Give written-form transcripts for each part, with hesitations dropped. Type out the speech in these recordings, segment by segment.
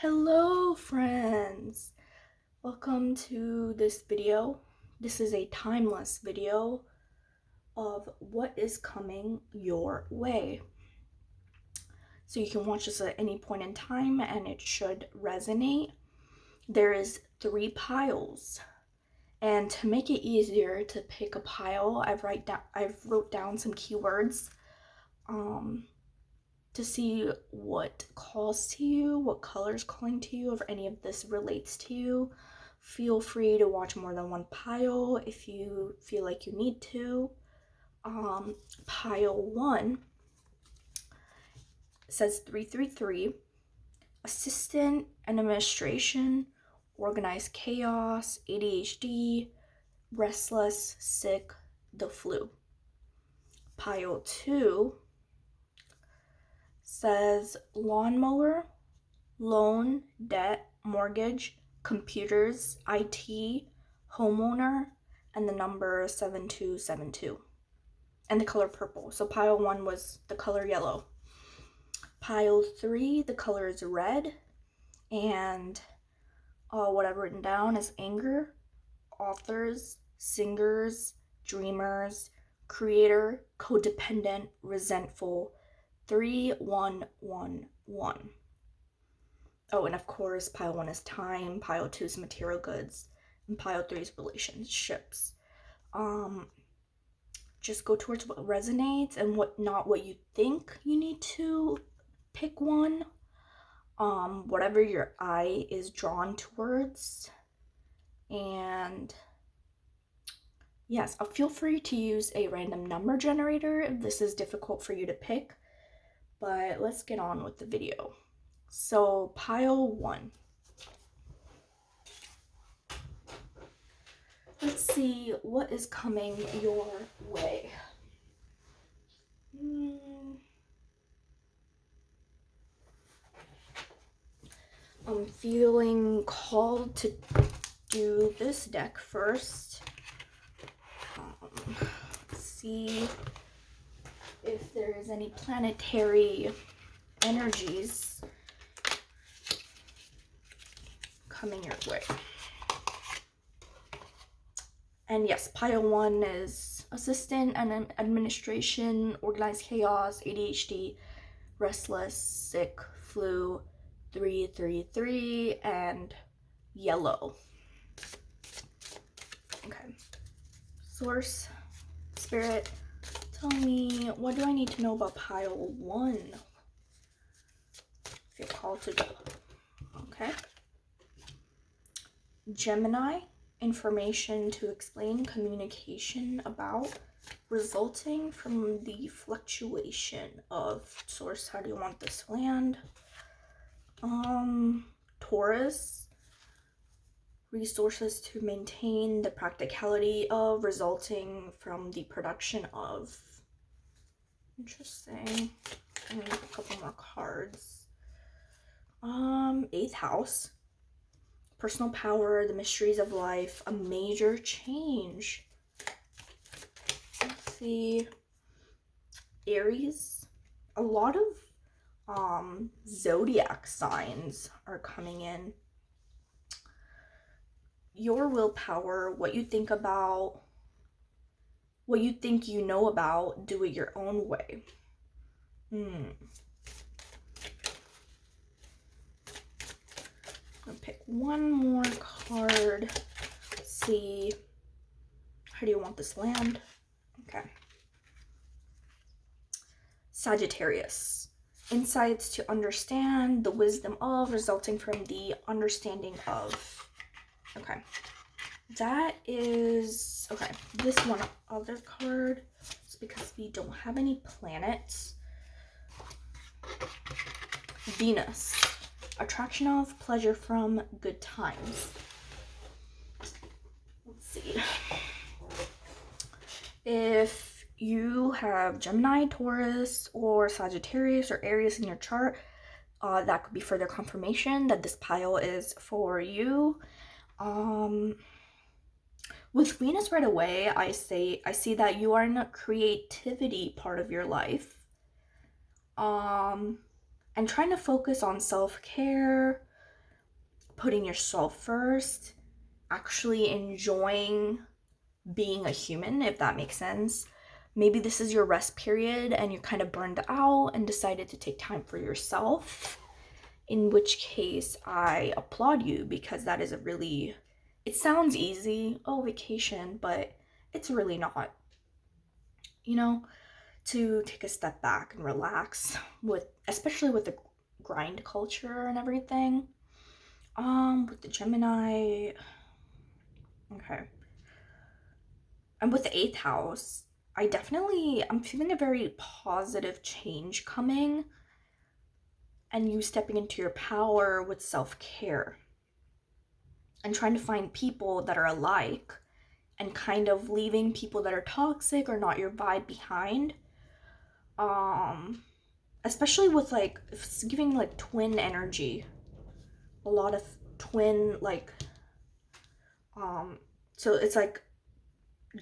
Hello friends! Welcome to this video. This is a timeless video of what is coming your way. So you can watch this at any point in time and it should resonate. There is 3 piles. And to make it easier to pick a pile, I've wrote down some keywords to see what calls to you, what color is calling to you, if any of this relates to you. Feel free to watch more than one pile if you feel like you need to. Pile 1 says 333, assistant and administration, organized chaos, ADHD, restless, sick, the flu. Pile 2 says lawnmower, loan, debt, mortgage, computers, IT, homeowner, and the number 7272. And the color purple. So pile 1 was the color yellow. Pile 3, the color is red. And what I've written down is anger, authors, singers, dreamers, creator, codependent, resentful, 3111. Oh, and of course, pile 1 is time, pile 2 is material goods, and pile 3 is relationships. Just go towards what resonates and not what you think you need to pick one. Whatever your eye is drawn towards. And yes, feel free to use a random number generator if this is difficult for you to pick. But let's get on with the video. So pile 1. Let's see what is coming your way. I'm feeling called to do this deck first. Let's see if there is any planetary energies coming your way. And yes, pile 1 is assistant and administration, organized chaos, ADHD, restless, sick, flu, 333, and yellow. Okay. Source, spirit, tell me, what do I need to know about pile 1? Feel called to go. Okay. Gemini, information to explain, communication about, resulting from the fluctuation of source. How do you want this land? Taurus, resources to maintain the practicality of, resulting from the production of. Interesting. I'm gonna make a couple more cards. 8th house, personal power, the mysteries of life, a major change. Let's see. Aries, a lot of zodiac signs are coming in. Your willpower, what you think about, what you think you know about, do it your own way. I'm gonna pick one more card. Let's see. How do you want this land? Okay. Sagittarius, insights to understand, the wisdom of, resulting from the understanding of. Okay. That is, okay, this one other card is because we don't have any planets. Venus, attraction of, pleasure from, good times. Let's see. If you have Gemini, Taurus, or Sagittarius or Aries in your chart, that could be further confirmation that this pile is for you. With Venus right away, I see that you are in a creativity part of your life. And trying to focus on self-care, putting yourself first, actually enjoying being a human, if that makes sense. Maybe this is your rest period and you're kind of burned out and decided to take time for yourself, in which case I applaud you, because that is a really, it sounds easy, oh, vacation, but it's really not, you know, to take a step back and relax with, especially with the grind culture and everything. With the Gemini, okay. And with the 8th house, I'm feeling a very positive change coming, and you stepping into your power with self-care and trying to find people that are alike and kind of leaving people that are toxic or not your vibe behind. Especially with like, it's giving like twin energy, a lot of twin, like, so it's like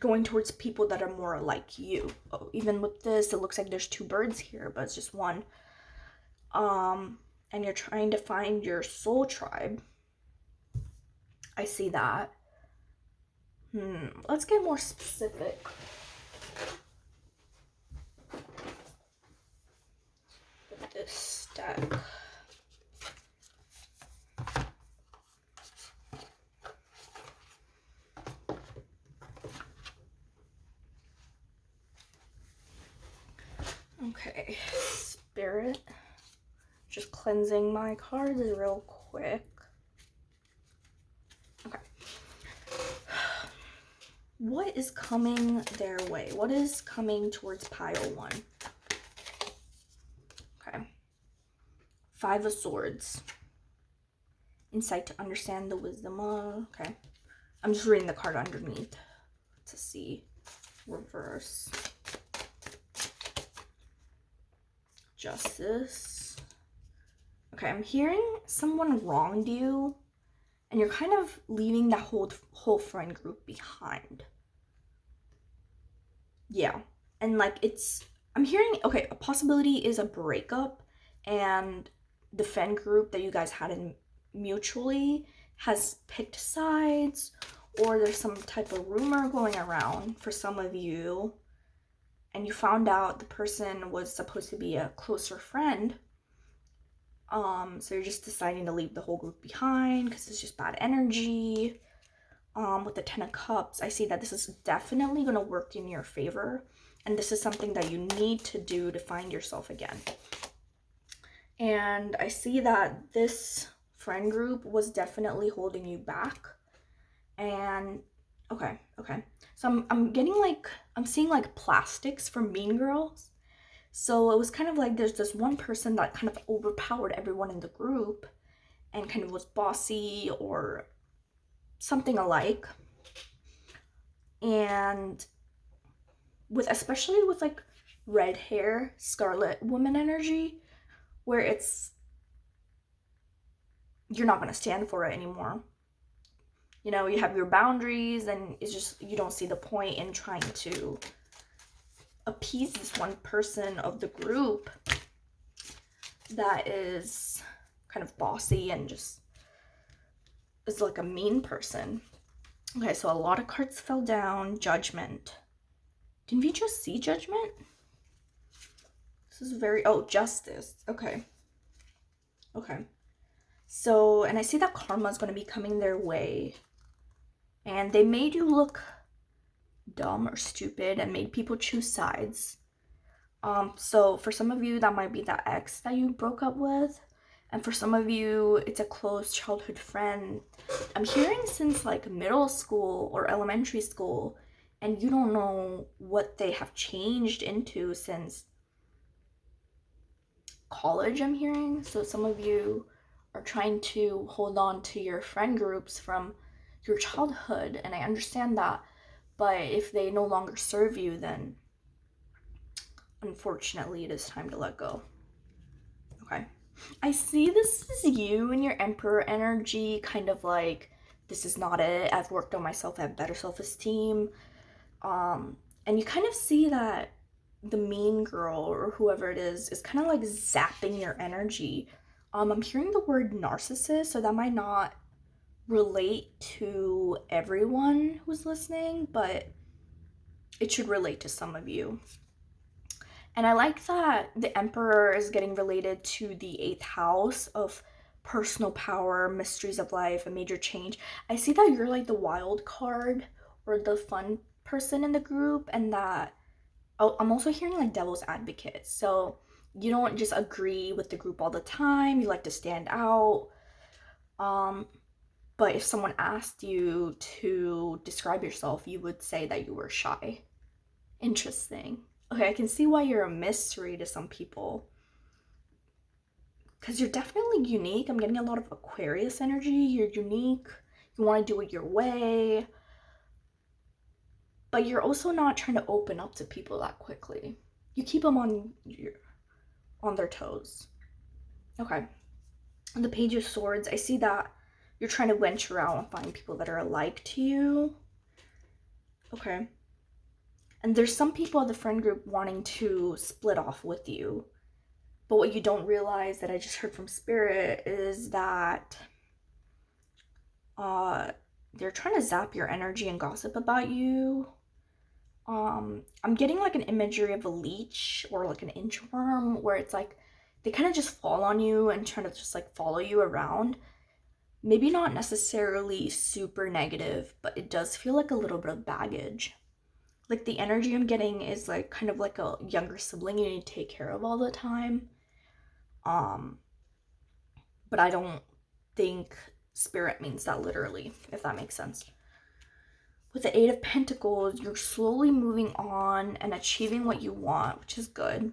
going towards people that are more like you. Oh, even with this, it looks like there's 2 birds here, but it's just one. And you're trying to find your soul tribe. I see that. Let's get more specific. With this deck. Okay, Spirit. Just cleansing my cards real quick. Okay. What is coming their way? What is coming towards pile 1? Okay. 5 of Swords. Insight to understand the wisdom of. Okay. I'm just reading the card underneath to see. Reverse. Justice. Okay, I'm hearing someone wronged you, and you're kind of leaving that whole friend group behind. Yeah, and like I'm hearing, okay, a possibility is a breakup, and the friend group that you guys had in mutually has picked sides, or there's some type of rumor going around for some of you, and you found out the person was supposed to be a closer friend. So you're just deciding to leave the whole group behind because it's just bad energy. With the 10 of Cups, I see that this is definitely going to work in your favor, and this is something that you need to do to find yourself again. And I see that this friend group was definitely holding you back. And okay. So I'm getting like, I'm seeing like plastics from Mean Girls. So it was kind of like there's this one person that kind of overpowered everyone in the group and kind of was bossy or something alike. And with, especially with like red hair, Scarlet Woman energy, where it's, you're not going to stand for it anymore. You know, you have your boundaries, and it's just, you don't see the point in trying to appease this one person of the group that is kind of bossy and just is like a mean person. Okay, so a lot of cards fell down. Judgment. Didn't we just see Judgment? This is very, oh, Justice. Okay. So, and I see that karma is going to be coming their way, and they made you look dumb or stupid and made people choose sides. So for some of you, that might be that ex that you broke up with, and for some of you, it's a close childhood friend. I'm hearing since like middle school or elementary school, and you don't know what they have changed into since college, I'm hearing. So some of you are trying to hold on to your friend groups from your childhood, and I understand that. But if they no longer serve you, then unfortunately it is time to let go. Okay. I see this is you and your Emperor energy, kind of like, this is not it. I've worked on myself. I have better self-esteem. And you kind of see that the mean girl or whoever it is kind of like zapping your energy. I'm hearing the word narcissist, so that might not relate to everyone who's listening, but it should relate to some of you. And I like that the Emperor is getting related to the 8th house of personal power, mysteries of life, a major change. I see that you're like the wild card or the fun person in the group, and that I'm also hearing like devil's advocate. So you don't just agree with the group all the time, you like to stand out. But if someone asked you to describe yourself, you would say that you were shy. Interesting. Okay, I can see why you're a mystery to some people. Because you're definitely unique. I'm getting a lot of Aquarius energy. You're unique. You want to do it your way. But you're also not trying to open up to people that quickly. You keep them on their toes. Okay. And the Page of Swords, I see that you're trying to venture out and find people that are alike to you. Okay. And there's some people at the friend group wanting to split off with you. But what you don't realize that I just heard from Spirit is that they're trying to zap your energy and gossip about you. I'm getting like an imagery of a leech or like an inchworm where it's like they kind of just fall on you and try to just like follow you around. Maybe not necessarily super negative, but it does feel like a little bit of baggage. Like the energy I'm getting is like kind of like a younger sibling you need to take care of all the time. But I don't think Spirit means that literally, if that makes sense. With the 8 of Pentacles, you're slowly moving on and achieving what you want, which is good.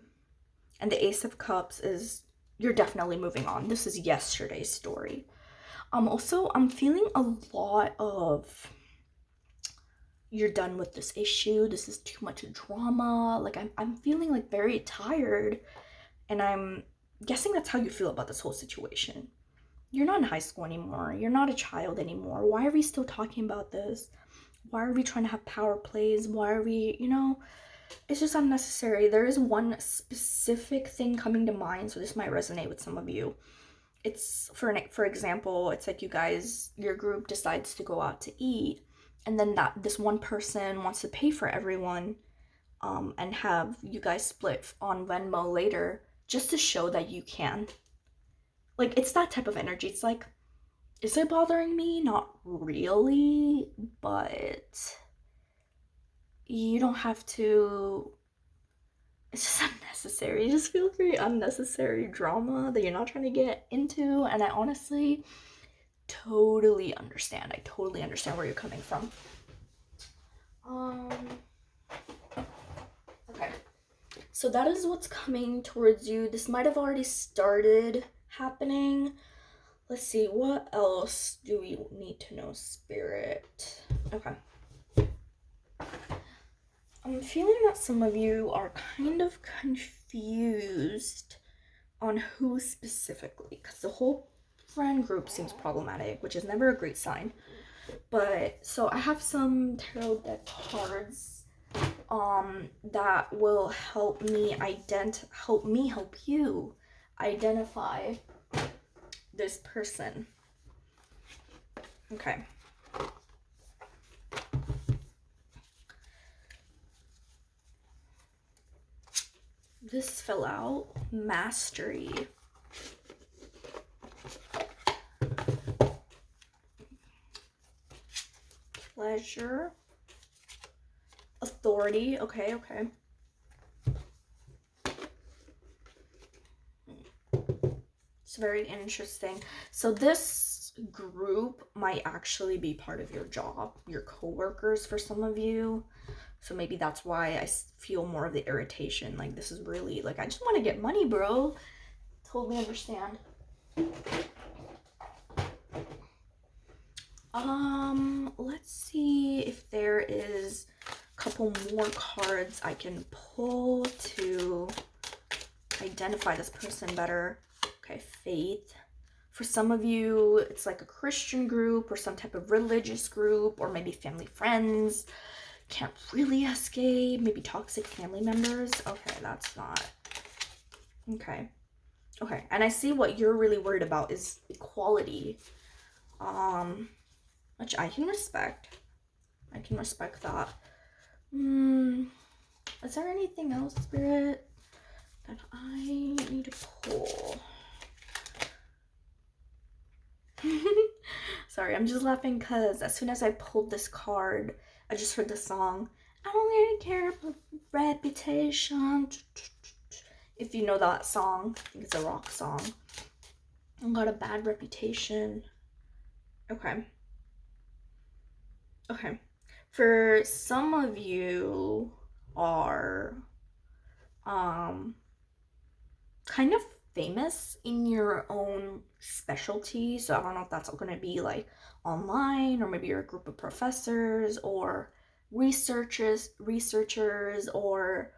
And the Ace of Cups is you're definitely moving on. This is yesterday's story. Also, I'm feeling a lot of you're done with this issue. This is too much drama. Like I'm feeling like very tired, and I'm guessing that's how you feel about this whole situation. You're not in high school anymore. You're not a child anymore. Why are we still talking about this? Why are we trying to have power plays? Why are we, it's just unnecessary. There is one specific thing coming to mind, so this might resonate with some of you. It's, for example, it's like you guys, your group decides to go out to eat, and then this one person wants to pay for everyone, and have you guys split on Venmo later, just to show that you can. Like, it's that type of energy. It's like, is it bothering me? Not really, but you don't have to. It's just unnecessary. It just feels very unnecessary drama that you're not trying to get into, and I honestly totally understand. I totally understand where you're coming from. Okay. So that is what's coming towards you. This might have already started happening. Let's see, what else do we need to know, Spirit? Okay. I'm feeling that some of you are kind of confused on who specifically, because the whole friend group seems problematic, which is never a great sign. But so I have some tarot deck cards that will help you identify this person. Okay. This fell out. Mastery. Pleasure. Authority. Okay. It's very interesting. So this group might actually be part of your job, your coworkers for some of you. So maybe that's why I feel more of the irritation. Like, this is really, like, I just want to get money, bro. Totally understand. Let's see if there is a couple more cards I can pull to identify this person better. Okay, faith. For some of you, it's like a Christian group or some type of religious group, or maybe family friends. Can't really escape. Maybe toxic family members. Okay, that's not. Okay, and I see what you're really worried about is equality. which I can respect. I can respect that. Is there anything else, Spirit, that I need to pull? Sorry, I'm just laughing because as soon as I pulled this card, I just heard the song, I don't really care about reputation. If you know that song, I think it's a rock song. I got a bad reputation. Okay. For some of you are kind of famous in your own specialty. So I don't know if that's going to be like online, or maybe you're a group of professors or researchers, or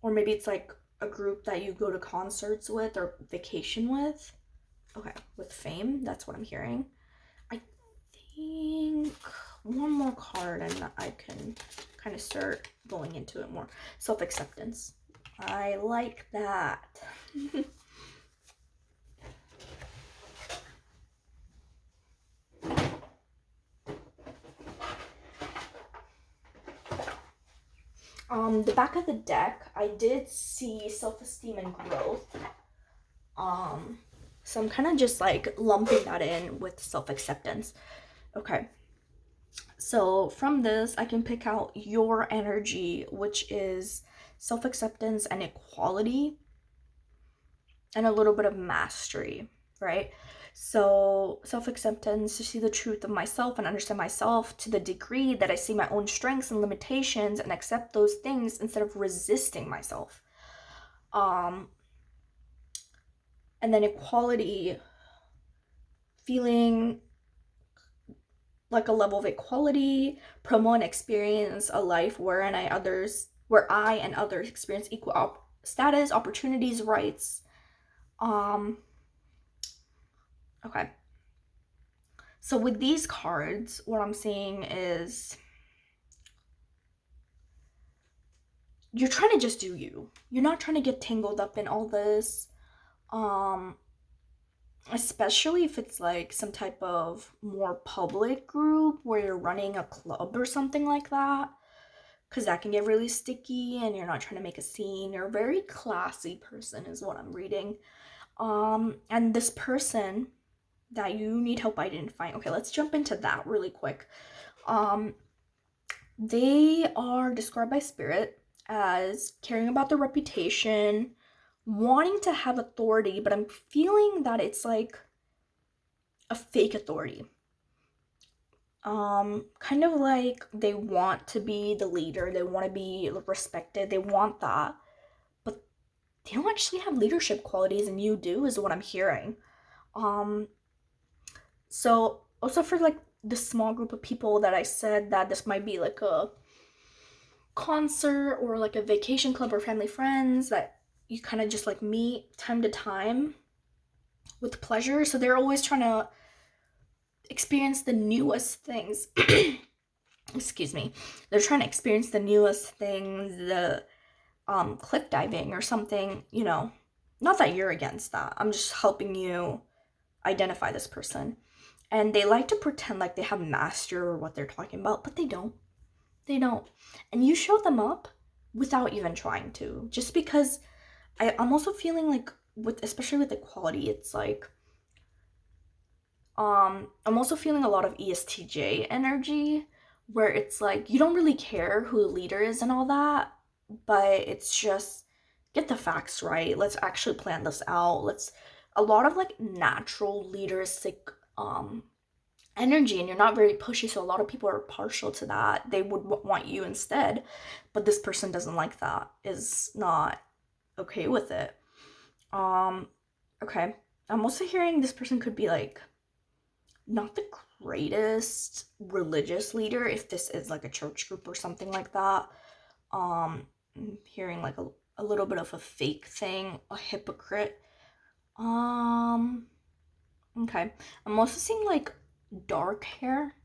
maybe it's like a group that you go to concerts with or vacation with. Okay, with fame, that's what I'm hearing. I think one more card and I can kind of start going into it more. Self-acceptance. I like that. The back of the deck, I did see self-esteem and growth. So I'm kind of just like lumping that in with self-acceptance. Okay. So from this, I can pick out your energy, which is self-acceptance and equality, and a little bit of mastery, right? So self-acceptance, to see the truth of myself and understand myself to the degree that I see my own strengths and limitations and accept those things instead of resisting myself. And then equality, feeling like a level of equality, promote and experience a life where I and others experience equal status, opportunities, rights. Okay. So with these cards, what I'm seeing is you're trying to just do you. You're not trying to get tangled up in all this. Especially if it's like some type of more public group where you're running a club or something like that, because that can get really sticky and you're not trying to make a scene. You're a very classy person is what I'm reading. And this person that you need help identifying. Okay, let's jump into that really quick. They are described by Spirit as caring about their reputation, wanting to have authority, but I'm feeling that it's like a fake authority. Kind of like they want to be the leader, they want to be respected, they want that, but they don't actually have leadership qualities, and you do, is what I'm hearing. So also for like the small group of people that I said that this might be like a concert or like a vacation club or family friends that you kind of just like meet time to time with pleasure. So they're always trying to experience the newest things. Excuse me. They're trying to experience the newest things, the cliff diving or something, you know. Not that you're against that. I'm just helping you identify this person. And they like to pretend like they have mastered what they're talking about, but they don't. They don't. And you show them up without even trying to. Just because I'm also feeling like especially with equality, it's like I'm also feeling a lot of ESTJ energy where it's like you don't really care who the leader is and all that, but it's just get the facts right. Let's actually plan this out. A lot of like natural leaderistic energy, and you're not very pushy, so a lot of people are partial to that. They would want you instead, but this person doesn't like that, is not okay with it. Okay. I'm also hearing this person could be like not the greatest religious leader if this is like a church group or something like that. I'm hearing like a little bit of a fake thing, a hypocrite. Okay. I'm also seeing like dark hair.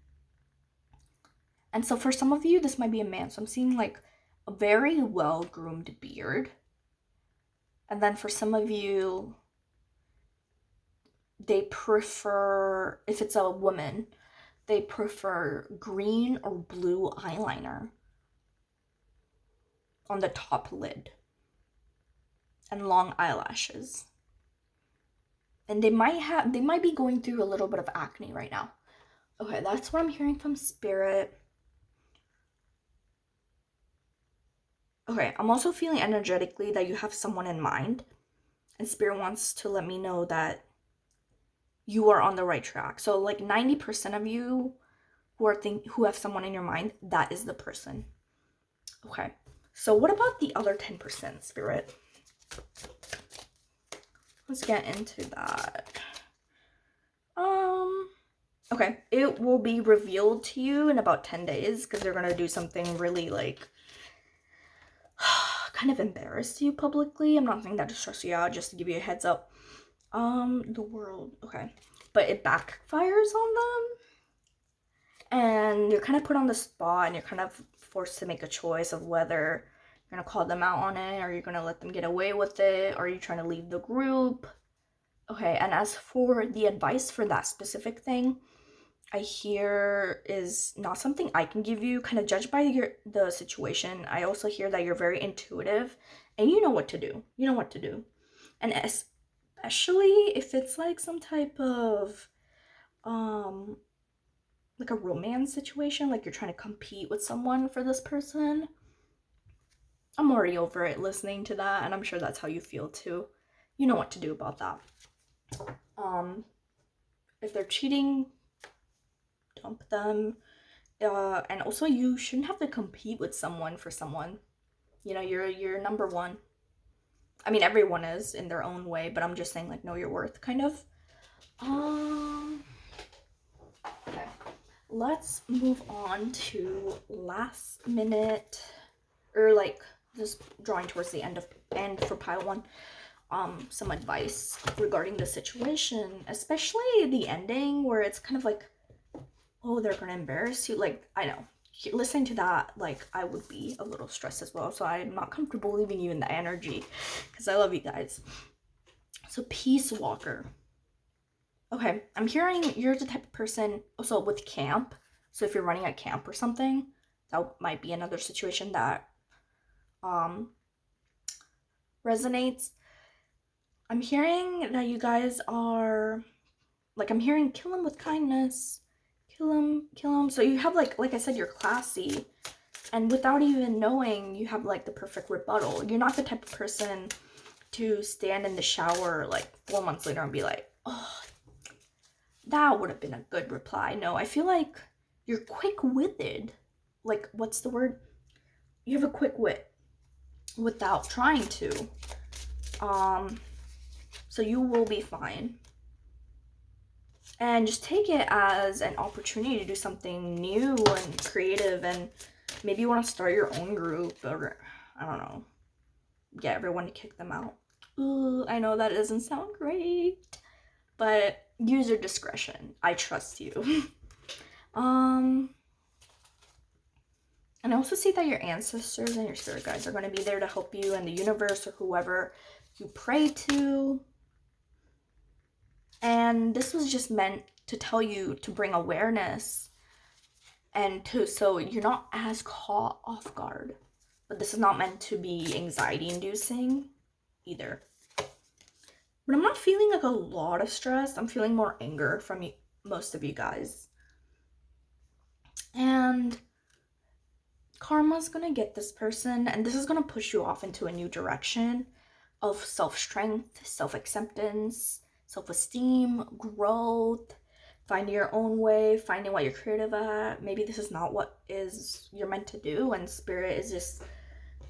And so for some of you, this might be a man. So I'm seeing like a very well-groomed beard. And then for some of you, they prefer, if it's a woman, they prefer green or blue eyeliner on the top lid and long eyelashes. And they might be going through a little bit of acne right now. Okay, that's what I'm hearing from Spirit. Okay, I'm also feeling energetically that you have someone in mind, and Spirit wants to let me know that you are on the right track. So like 90% of you who have someone in your mind, that is the person. Okay. So what about the other 10%, Spirit? Let's get into that. Okay, it will be revealed to you in about 10 days because they're gonna do something really like kind of embarrass you publicly. I'm not saying that to stress you out, just to give you a heads up. The world, okay, but it backfires on them, and you're kind of put on the spot, and you're kind of forced to make a choice of whether you're gonna call them out on it, or you're gonna let them get away with it, or are you trying to leave the group? Okay, and as for the advice for that specific thing, I hear is not something I can give you, kind of judged by the situation. I also hear that you're very intuitive and you know what to do. You know what to do. And especially if it's like some type of like a romance situation, like you're trying to compete with someone for this person. I'm already over it listening to that, and I'm sure that's how you feel too. You know what to do about that. If they're cheating, dump them. And also you shouldn't have to compete with someone for someone. You know, you're number one. I mean, everyone is in their own way, but I'm just saying, like, know your worth, kind of. Okay. Let's move on to last minute, or like just drawing towards the end for pile one. Some advice regarding the situation, especially the ending where it's kind of like, oh, they're gonna embarrass you. Like, I know, listening to that, like, I would be a little stressed as well. So I'm not comfortable leaving you in the energy because I love you guys. So Peace Walker. Okay, I'm hearing you're the type of person also with camp. So if you're running a camp or something, that might be another situation that resonates. I'm hearing that you guys are, like, I'm hearing kill him with kindness. Kill him. So you have, like I said, you're classy. And without even knowing, you have, like, the perfect rebuttal. You're not the type of person to stand in the shower, like, 4 months later and be like, oh, that would have been a good reply. No, I feel like you're quick-witted. Like, what's the word? You have a quick wit without trying to. So you will be fine. And just take it as an opportunity to do something new and creative, and maybe you want to start your own group, or I don't know, get everyone to kick them out. Ooh, I know that doesn't sound great, but use your discretion. I trust you. And I also see that your ancestors and your spirit guides are going to be there to help you, and the universe or whoever you pray to. And this was just meant to tell you to bring awareness, and so you're not as caught off guard. But this is not meant to be anxiety inducing either. But I'm not feeling like a lot of stress. I'm feeling more anger from most of you guys. And karma's gonna get this person, and this is gonna push you off into a new direction of self-strength, self-acceptance, self-esteem, growth, finding your own way, finding what you're creative at. Maybe this is not what you're meant to do, and spirit is just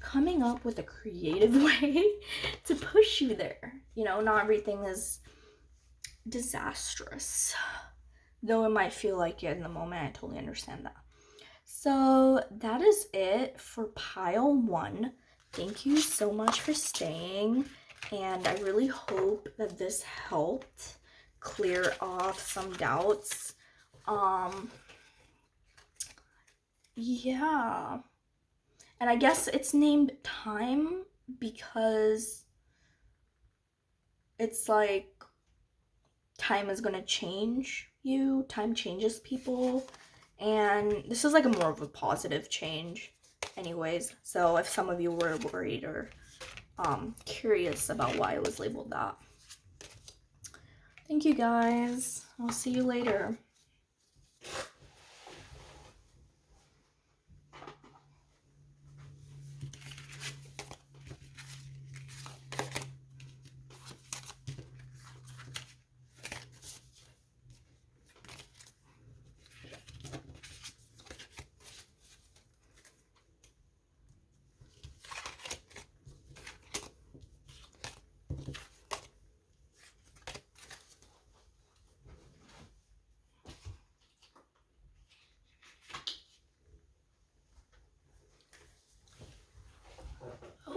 coming up with a creative way to push you there. You know, not everything is disastrous, though it might feel like it in the moment. I totally understand that. So that is it for pile one. Thank you so much for staying, and I really hope that this helped clear off some doubts. Yeah. And I guess it's named time because it's like time is going to change you. Time changes people. And this is like a more of a positive change anyways. So if some of you were worried or curious about why it was labeled that. Thank you guys. I'll see you later.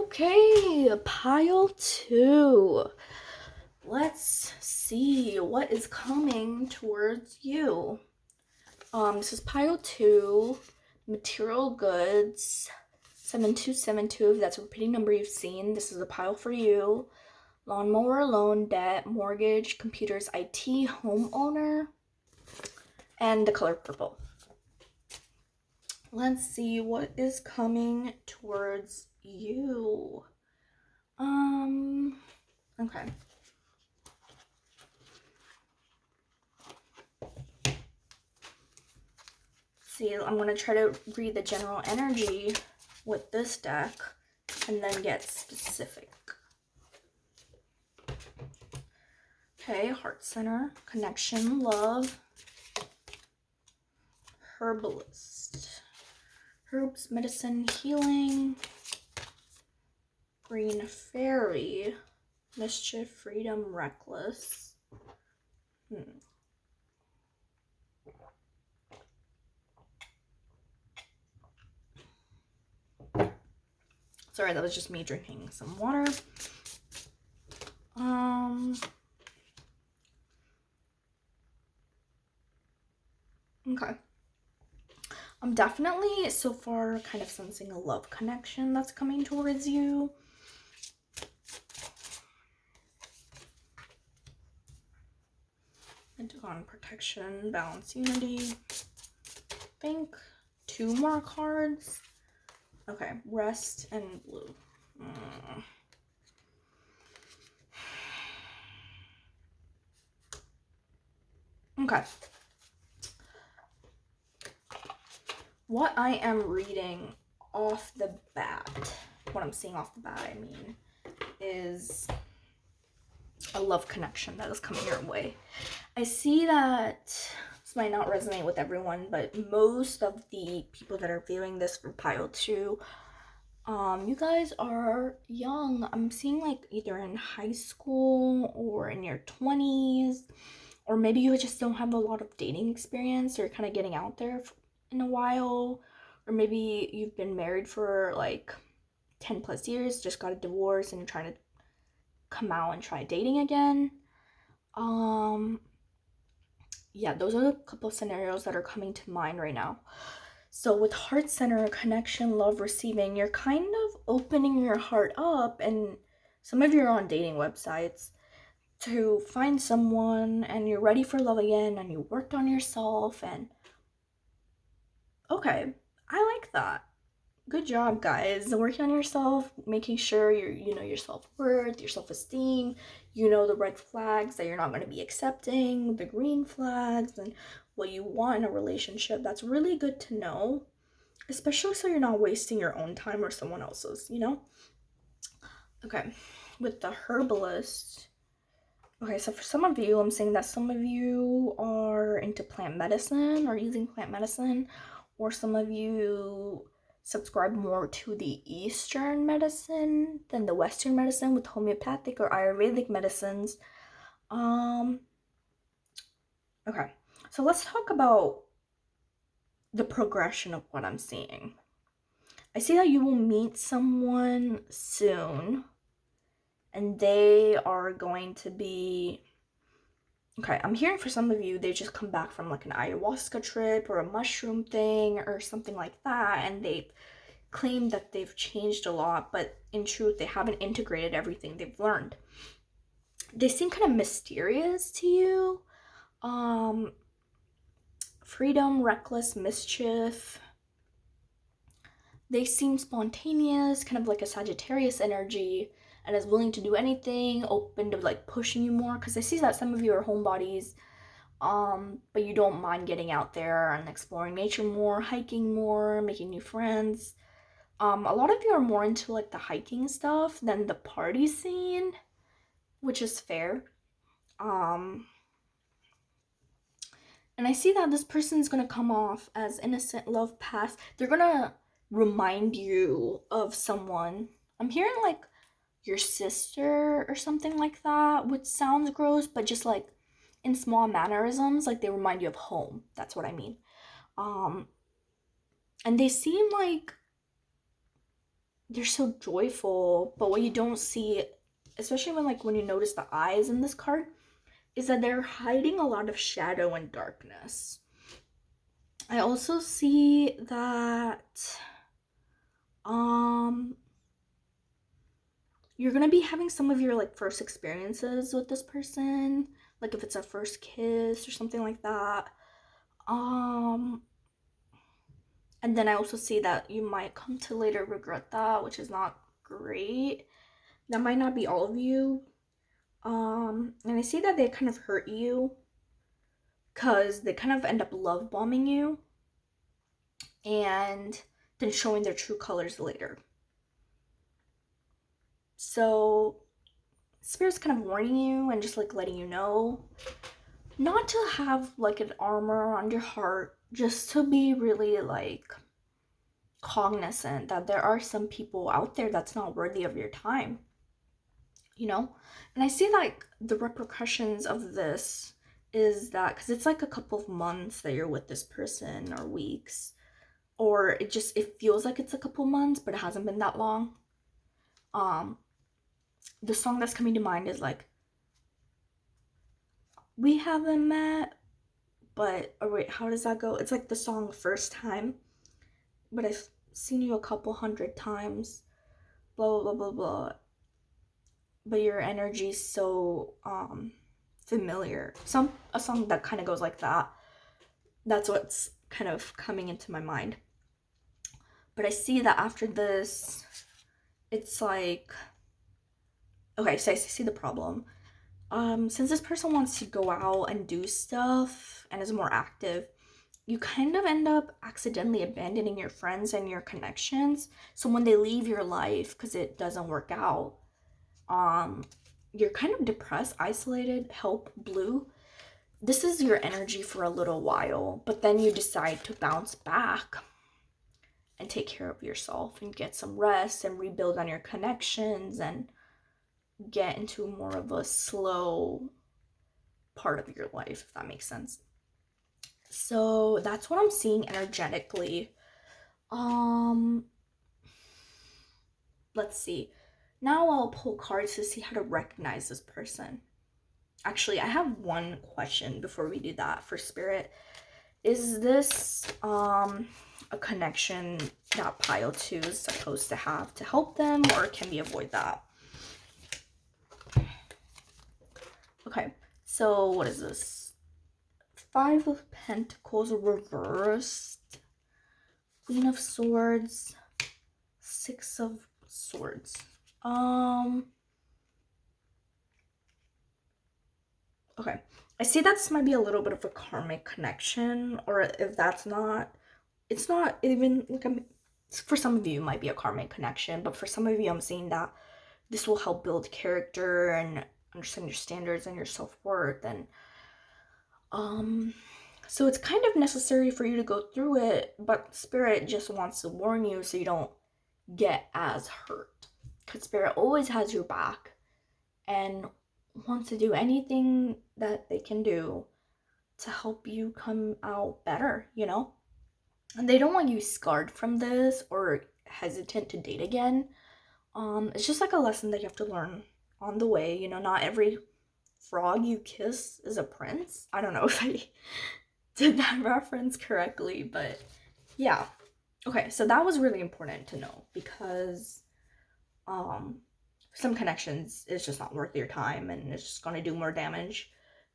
Okay, pile 2. Let's see what is coming towards you. This is pile 2, material goods, 7272. If that's a repeating number you've seen, this is a pile for you. Lawnmower, loan, debt, mortgage, computers, IT, homeowner, and the color purple. Let's see what is coming towards you. Okay. See, I'm going to try to read the general energy with this deck and then get specific. Okay, heart center, connection, love, herbalist, herbs, medicine, healing, green fairy, mischief, freedom, reckless. Sorry, that was just me drinking some water. Okay. I'm definitely so far kind of sensing a love connection that's coming towards you. Pentagon, protection, balance, unity. I think 2 more cards. Okay, rest and blue. Okay. What I am reading off the bat, what I'm seeing off the bat, I mean, is a love connection that is coming your way. I see that this might not resonate with everyone, but most of the people that are viewing this for pile 2, you guys are young. I'm seeing like either in high school or in your 20s, or maybe you just don't have a lot of dating experience, or kind of getting out there in a while, or maybe you've been married for like 10 plus years, just got a divorce, and you're trying to come out and try dating again. Yeah, those are a couple of scenarios that are coming to mind right now. So with heart center, connection, love, receiving, you're kind of opening your heart up, and some of you are on dating websites to find someone, and you're ready for love again, and you worked on yourself, and okay, I like that. Good job, guys. Working on yourself, making sure you know your self-worth, your self-esteem, you know the red flags that you're not going to be accepting, the green flags, and what you want in a relationship. That's really good to know, especially so you're not wasting your own time or someone else's, you know? Okay, with the herbalist. Okay, so for some of you, I'm saying that some of you are into plant medicine or using plant medicine, or some of you subscribe more to the Eastern medicine than the Western medicine with homeopathic or Ayurvedic medicines. Okay, so let's talk about the progression of what I'm seeing. I see that you will meet someone soon, and they are going to be, okay, I'm hearing for some of you, they just come back from like an ayahuasca trip or a mushroom thing or something like that, and they've claimed that they've changed a lot, but in truth, they haven't integrated everything they've learned. They seem kind of mysterious to you. Freedom, reckless, mischief. They seem spontaneous, kind of like a Sagittarius energy, and is willing to do anything, open to like pushing you more. Because I see that some of you are homebodies, but you don't mind getting out there and exploring nature more, hiking more, making new friends. A lot of you are more into like the hiking stuff than the party scene, which is fair. And I see that this person is gonna come off as innocent, love past. They're gonna remind you of someone. I'm hearing like your sister or something like that, which sounds gross, but just like in small mannerisms, like they remind you of home. That's what I mean. And they seem like they're so joyful, but what you don't see, especially when you notice the eyes in this card, is that they're hiding a lot of shadow and darkness. I also see that you're gonna be having some of your like first experiences with this person, like if it's a first kiss or something like that. And then I also see that you might come to later regret that, which is not great. That might not be all of you. And I see that they kind of hurt you because they kind of end up love bombing you and then showing their true colors later. So Spirit's kind of warning you and just like letting you know not to have like an armor around your heart, just to be really like cognizant that there are some people out there that's not worthy of your time, you know? And I see like the repercussions of this is that because it's like a couple of months that you're with this person or weeks, or it feels like it's a couple months, but it hasn't been that long. The song that's coming to mind is like, we haven't met, but oh wait, how does that go? It's like the song First Time, but I've seen you a couple hundred times, blah blah blah blah blah, but your energy's so familiar. A song that kind of goes like that. That's what's kind of coming into my mind. But I see that after this, it's like, okay, so I see the problem. Since this person wants to go out and do stuff and is more active, you kind of end up accidentally abandoning your friends and your connections. So when they leave your life because it doesn't work out, you're kind of depressed, isolated, help, blue. This is your energy for a little while, but then you decide to bounce back and take care of yourself and get some rest and rebuild on your connections and get into more of a slow part of your life, if that makes sense. So that's what I'm seeing energetically. Let's see. Now I'll pull cards to see how to recognize this person. Actually, I have one question before we do that for Spirit. Is this a connection that pile 2 is supposed to have to help them, or can we avoid that? Okay, so what is this? 5 of Pentacles reversed, Queen of Swords, 6 of Swords. Okay, I see that this might be a little bit of a karmic connection, or if that's not, it's not even like for some of you it might be a karmic connection, but for some of you I'm seeing that this will help build character and understand your standards and your self-worth, and so it's kind of necessary for you to go through it, but Spirit just wants to warn you so you don't get as hurt, because Spirit always has your back and wants to do anything that they can do to help you come out better, you know? And they don't want you scarred from this or hesitant to date again. It's just like a lesson that you have to learn on the way, you know? Not every frog you kiss is a prince. I don't know if I did that reference correctly, but yeah. Okay, so that was really important to know because Some connections is just not worth your time and it's just going to do more damage.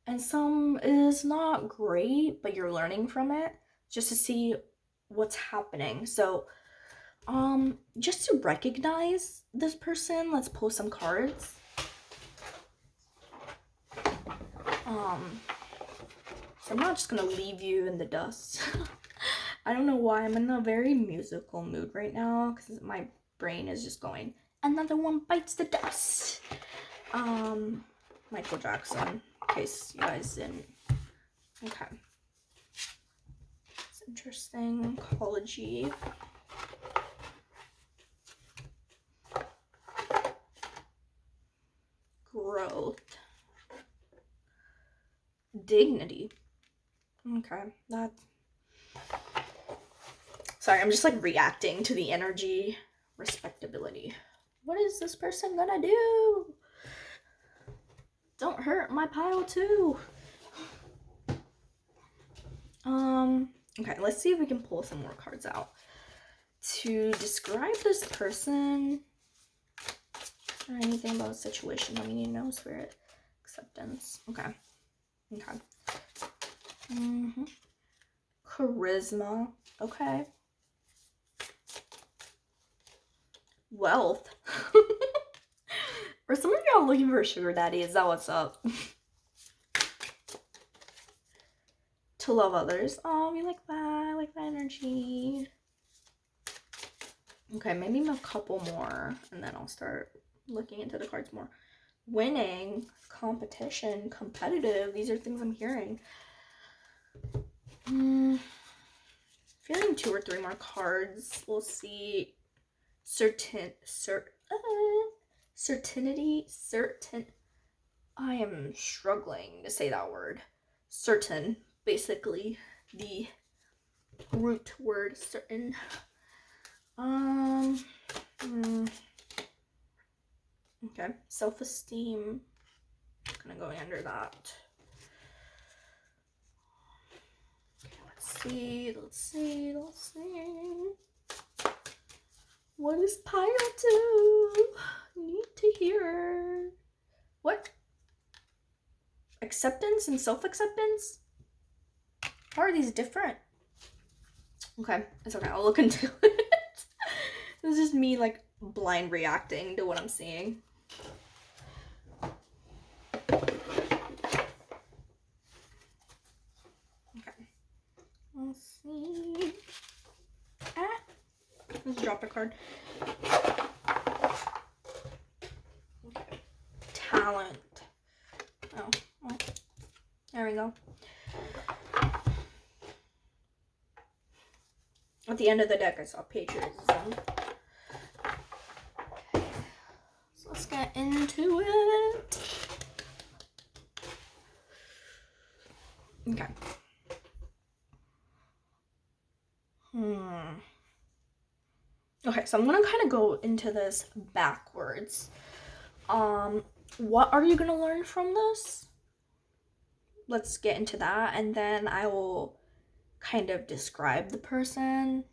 And some is not great, but you're learning from it just to see what's happening. So, just to recognize this person, let's pull some cards. So I'm not just gonna leave you in the dust. I don't know why I'm in a very musical mood right now because my brain is just going, another one bites the dust. Michael Jackson, in case you guys didn't. Okay. It's interesting. Ecology. Growth. Dignity. Okay, that's... Sorry, I'm just like reacting to the energy. Respectability. What is this person gonna do? Don't hurt my pile too. Okay, let's see if we can pull some more cards out. To describe this person or anything about a situation that we need to know, Spirit. Acceptance. Okay. Okay. Charisma. Okay. Wealth. For some of y'all looking for a sugar daddy, is that what's up? To love others. Oh, we like that. I like that energy. Okay, maybe a couple more, and then I'll start looking into the cards more. Winning, competition, competitive. These are things I'm hearing. Feeling 2 or 3 more cards. We'll see. Certain. I am struggling to say that word. Certain, basically the root word certain. Okay, self-esteem. Kind of going under that. Okay, let's see. What is pile 2? Need to hear. What? Acceptance and self-acceptance? How are these different? Okay, it's okay. I'll look into it. This is just me like blind reacting to what I'm seeing. Okay. Let's see. Let's drop a card. Okay. Talent. Oh, there we go. At the end of the deck, I saw patriotism. Okay. So let's get into it. Okay. Okay, so I'm gonna kind of go into this backwards. What are you gonna learn from this? Let's get into that, and then I will kind of describe the person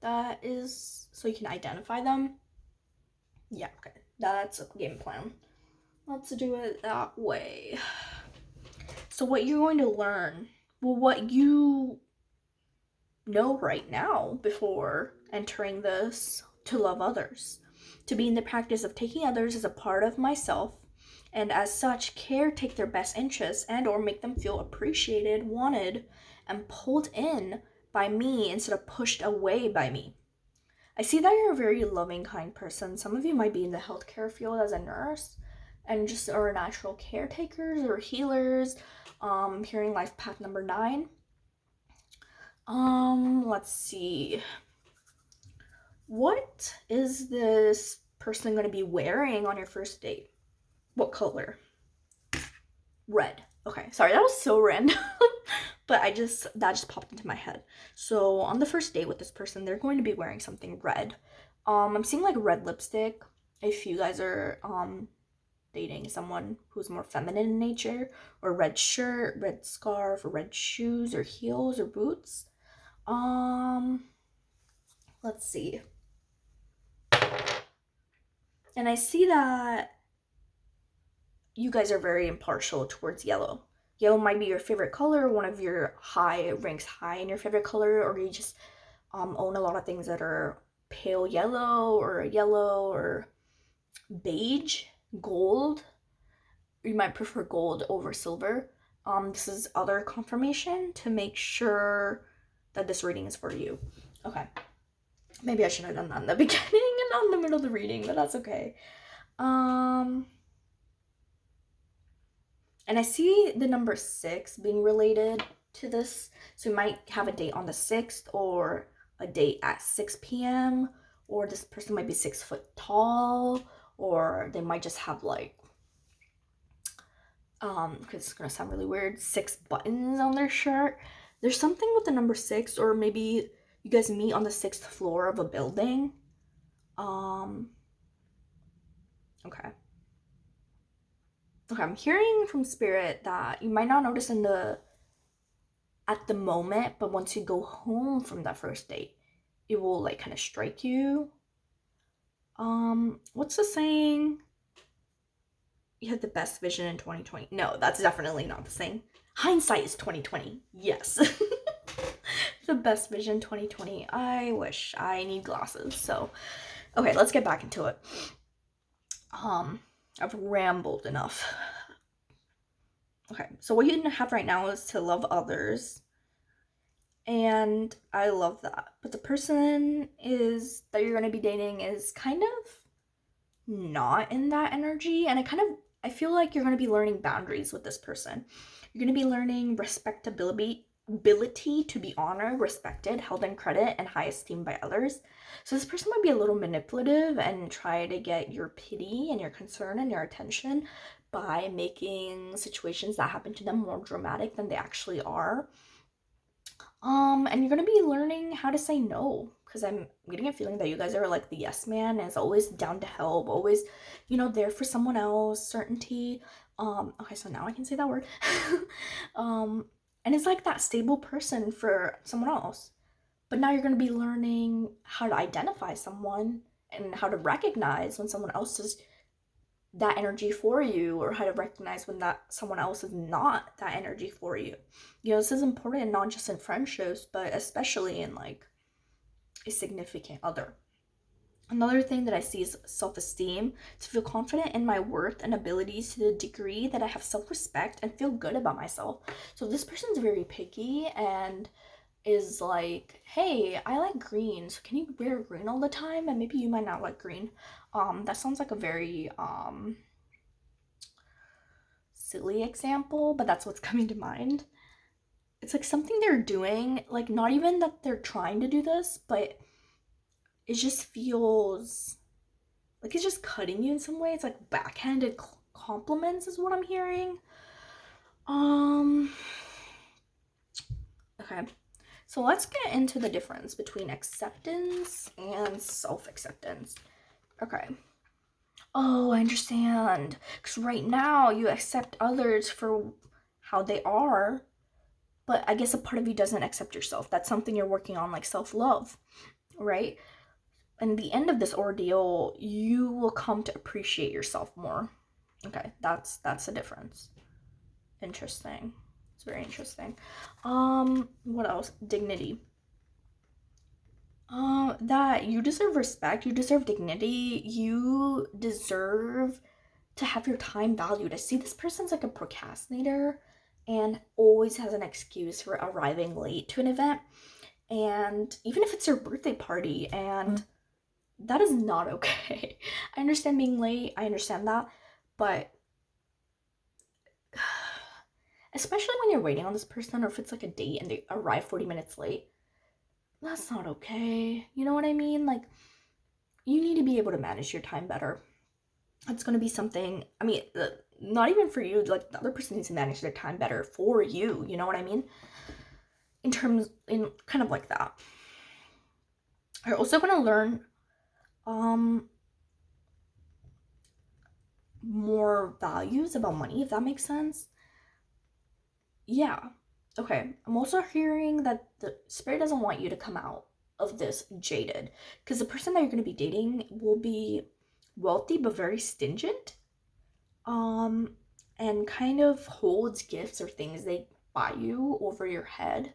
that is, so you can identify them. Yeah, okay, that's a game plan. Let's do it that way. So what you're going to learn, well, what you know right now before entering this, to love others, to be in the practice of taking others as a part of myself, and as such take their best interests and or make them feel appreciated, wanted, and pulled in by me instead of pushed away by me. I see that you're a very loving, kind person. Some of you might be in the healthcare field as a nurse and just are natural caretakers or healers. Hearing life path number 9. Let's see. What is this person going to be wearing on your first date? What color? Red. Okay, sorry, that was so random. But that just popped into my head. So on the first date with this person, they're going to be wearing something red. I'm seeing like red lipstick. If you guys are dating someone who's more feminine in nature, or red shirt, red scarf, or red shoes, or heels, or boots. Let's see. And I see that you guys are very impartial towards yellow. Yellow might be your favorite color, one of your ranks high in your favorite color, or you just own a lot of things that are pale yellow or beige, gold. You might prefer gold over silver. This is other confirmation to make sure that this reading is for you. Okay. Maybe I should have done that in the beginning and not in the middle of the reading, but that's okay. And I see the number 6 being related to this. So you might have a date on the 6th or a date at 6 p.m. Or this person might be 6 foot tall, or they might just have like, because it's gonna sound really weird, 6 buttons on their shirt. There's something with the number 6, or maybe you guys meet on the 6th floor of a building. Okay. Okay, I'm hearing from spirit that you might not notice at the moment, but once you go home from that first date, it will like kind of strike you. What's the saying? You had the best vision in 2020. No, that's definitely not the saying. Hindsight is 2020. Yes. The best vision 2020. I wish. I need glasses. So, okay, let's get back into it. I've rambled enough. Okay, so what you have right now is to love others. And I love that. But the person that you're going to be dating is kind of not in that energy. And I feel like you're going to be learning boundaries with this person. You're going to be learning respectability, ability to be honored, respected, held in credit, and high esteem by others. So this person might be a little manipulative and try to get your pity and your concern and your attention by making situations that happen to them more dramatic than they actually are. And you're gonna be learning how to say no, because I'm getting a feeling that you guys are like the yes man, is always down to help, always, there for someone else, certainty. Okay, so now I can say that word. And it's like that stable person for someone else. But now you're gonna be learning how to identify someone and how to recognize when someone else is that energy for you, or how to recognize when that someone else is not that energy for you. This is important not just in friendships, but especially in like a significant other. Another thing that I see is self-esteem, to feel confident in my worth and abilities to the degree that I have self-respect and feel good about myself. So this person's very picky and is like, hey, I like green, so can you wear green all the time? And maybe you might not like green. That sounds like a very silly example, but that's what's coming to mind. It's like something they're doing, like not even that they're trying to do this, but it just feels like it's just cutting you in some way. It's like backhanded compliments is what I'm hearing. Okay. So let's get into the difference between acceptance and self-acceptance. Okay. Oh, I understand. Because right now you accept others for how they are, but I guess a part of you doesn't accept yourself. That's something you're working on, like self-love, right? And the end of this ordeal, you will come to appreciate yourself more. Okay, that's the difference. Interesting. It's very interesting. What else? Dignity. That you deserve respect, you deserve dignity, you deserve to have your time valued. I see this person's like a procrastinator and always has an excuse for arriving late to an event. And even if it's your birthday party, and that is not okay. I understand being late, I understand that, but especially when you're waiting on this person, or if it's like a date and they arrive 40 minutes late, that's not okay. You know what I mean? Like, you need to be able to manage your time better. It's going to be something, I mean, not even for you, like the other person needs to manage their time better for you. You know what I mean? In kind of like that. You're also going to learn more values about money, if that makes sense. Yeah. Okay. I'm also hearing that the spirit doesn't want you to come out of this jaded, because the person that you're going to be dating will be wealthy but very stingent. And kind of holds gifts or things they buy you over your head.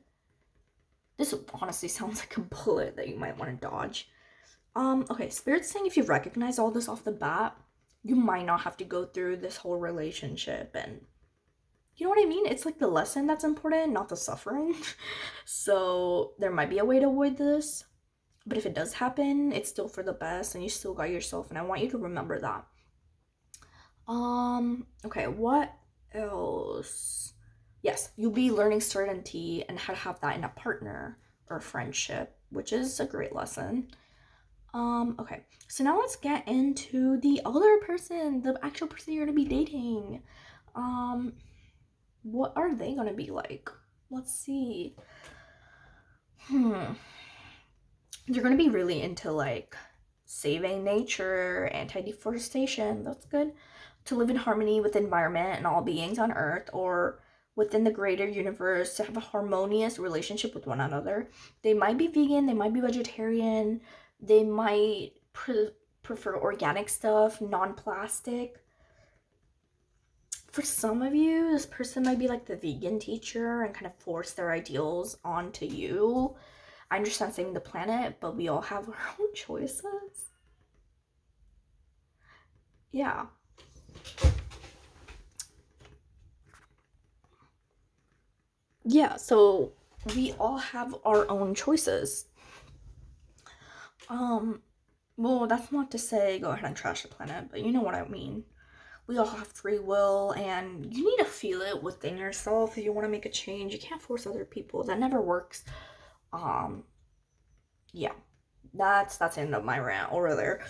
This honestly sounds like a bullet that you might want to dodge. Okay, Spirit's saying if you recognize all this off the bat, you might not have to go through this whole relationship, and you know what I mean? It's like the lesson that's important, not the suffering. So there might be a way to avoid this, but if it does happen, it's still for the best and you still got yourself, and I want you to remember that. Okay, what else? Yes, you'll be learning certainty and how to have that in a partner or a friendship, which is a great lesson. Okay, so now let's get into the other person, the actual person you're gonna be dating. What are they gonna be like? Let's see. They're gonna be really into like saving nature, anti-deforestation, that's good. To live in harmony with the environment and all beings on Earth, or within the greater universe, to have a harmonious relationship with one another. They might be vegan, they might be vegetarian, they might prefer organic stuff, non-plastic. For some of you, this person might be like the vegan teacher and kind of force their ideals onto you. I understand saving the planet, but we all have our own choices. Yeah. Yeah, so we all have our own choices. Well, that's not to say go ahead and trash the planet, but you know what I mean. We all have free will, and you need to feel it within yourself if you want to make a change. You can't force other people. That never works. Yeah, that's the end of my rant over there.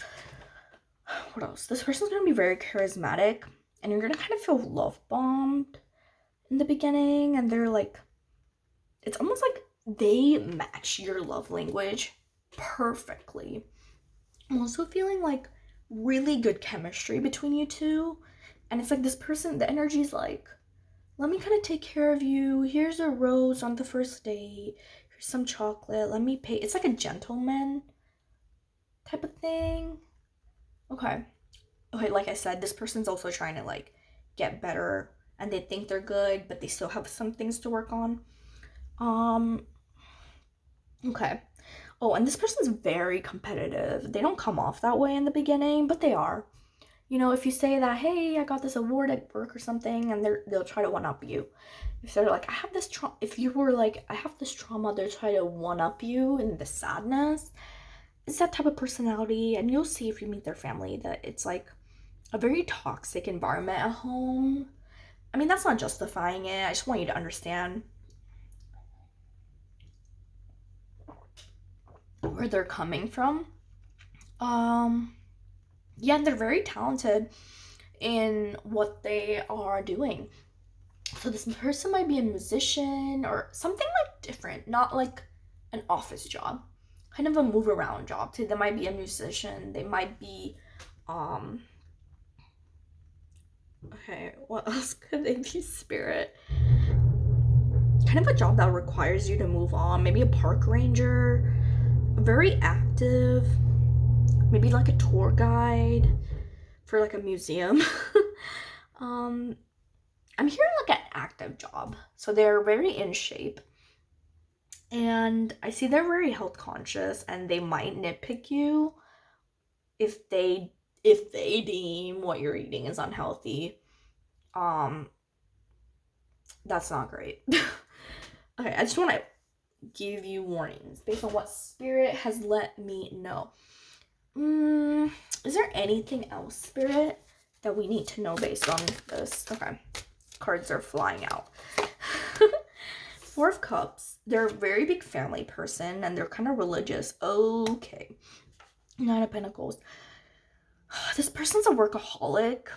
What else? This person's gonna be very charismatic, and you're gonna kind of feel love bombed in the beginning, and they're like, it's almost like they match your love language perfectly. I'm also feeling like really good chemistry between you two, and it's like this person, the energy's like, let me kind of take care of you. Here's a rose on the first date. Here's some chocolate. Let me pay. It's like a gentleman type of thing. Okay, like I said, this person's also trying to like get better, and they think they're good, but they still have some things to work on. Okay. Oh, and this person's very competitive. They don't come off that way in the beginning, but they are. You know, if you say that, hey, I got this award at work or something, and they'll try to one up you. If they're like, I have this trauma, if you were like, I have this trauma, they'll try to one up you in the sadness. It's that type of personality, and you'll see if you meet their family that it's like a very toxic environment at home. I mean, that's not justifying it. I just want you to understand where they're coming from. Yeah, they're very talented in what they are doing. So this person might be a musician or something like different, not like an office job, kind of a move around job. So they might be a musician, they might be okay, what else could they be, Spirit? Kind of a job that requires you to move on, maybe a park ranger, very active, maybe like a tour guide for like a museum. I'm hearing like an active job, so they're very in shape, and I see they're very health conscious, and they might nitpick you if they deem what you're eating is unhealthy. That's not great. Okay, I just want to give you warnings based on what Spirit has let me know. Is there anything else, Spirit, that we need to know based on this? Okay, cards are flying out. Four of Cups, they're a very big family person, and they're kind of religious. Okay. Nine of Pentacles. This person's a workaholic,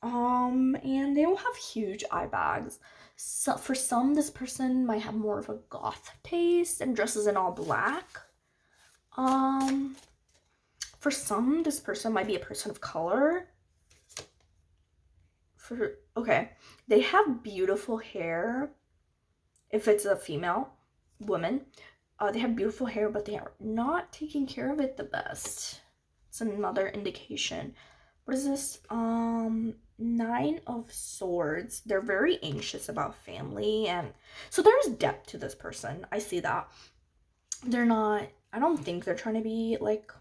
and they will have huge eye bags. So for some, this person might have more of a goth taste and dresses in all black. For some, this person might be a person of color. Okay, they have beautiful hair. If it's a female woman, they have beautiful hair, but they are not taking care of it the best. It's another indication. What is this? Nine of Swords. They're very anxious about family, and so there's depth to this person. I see that. I don't think they're trying to be like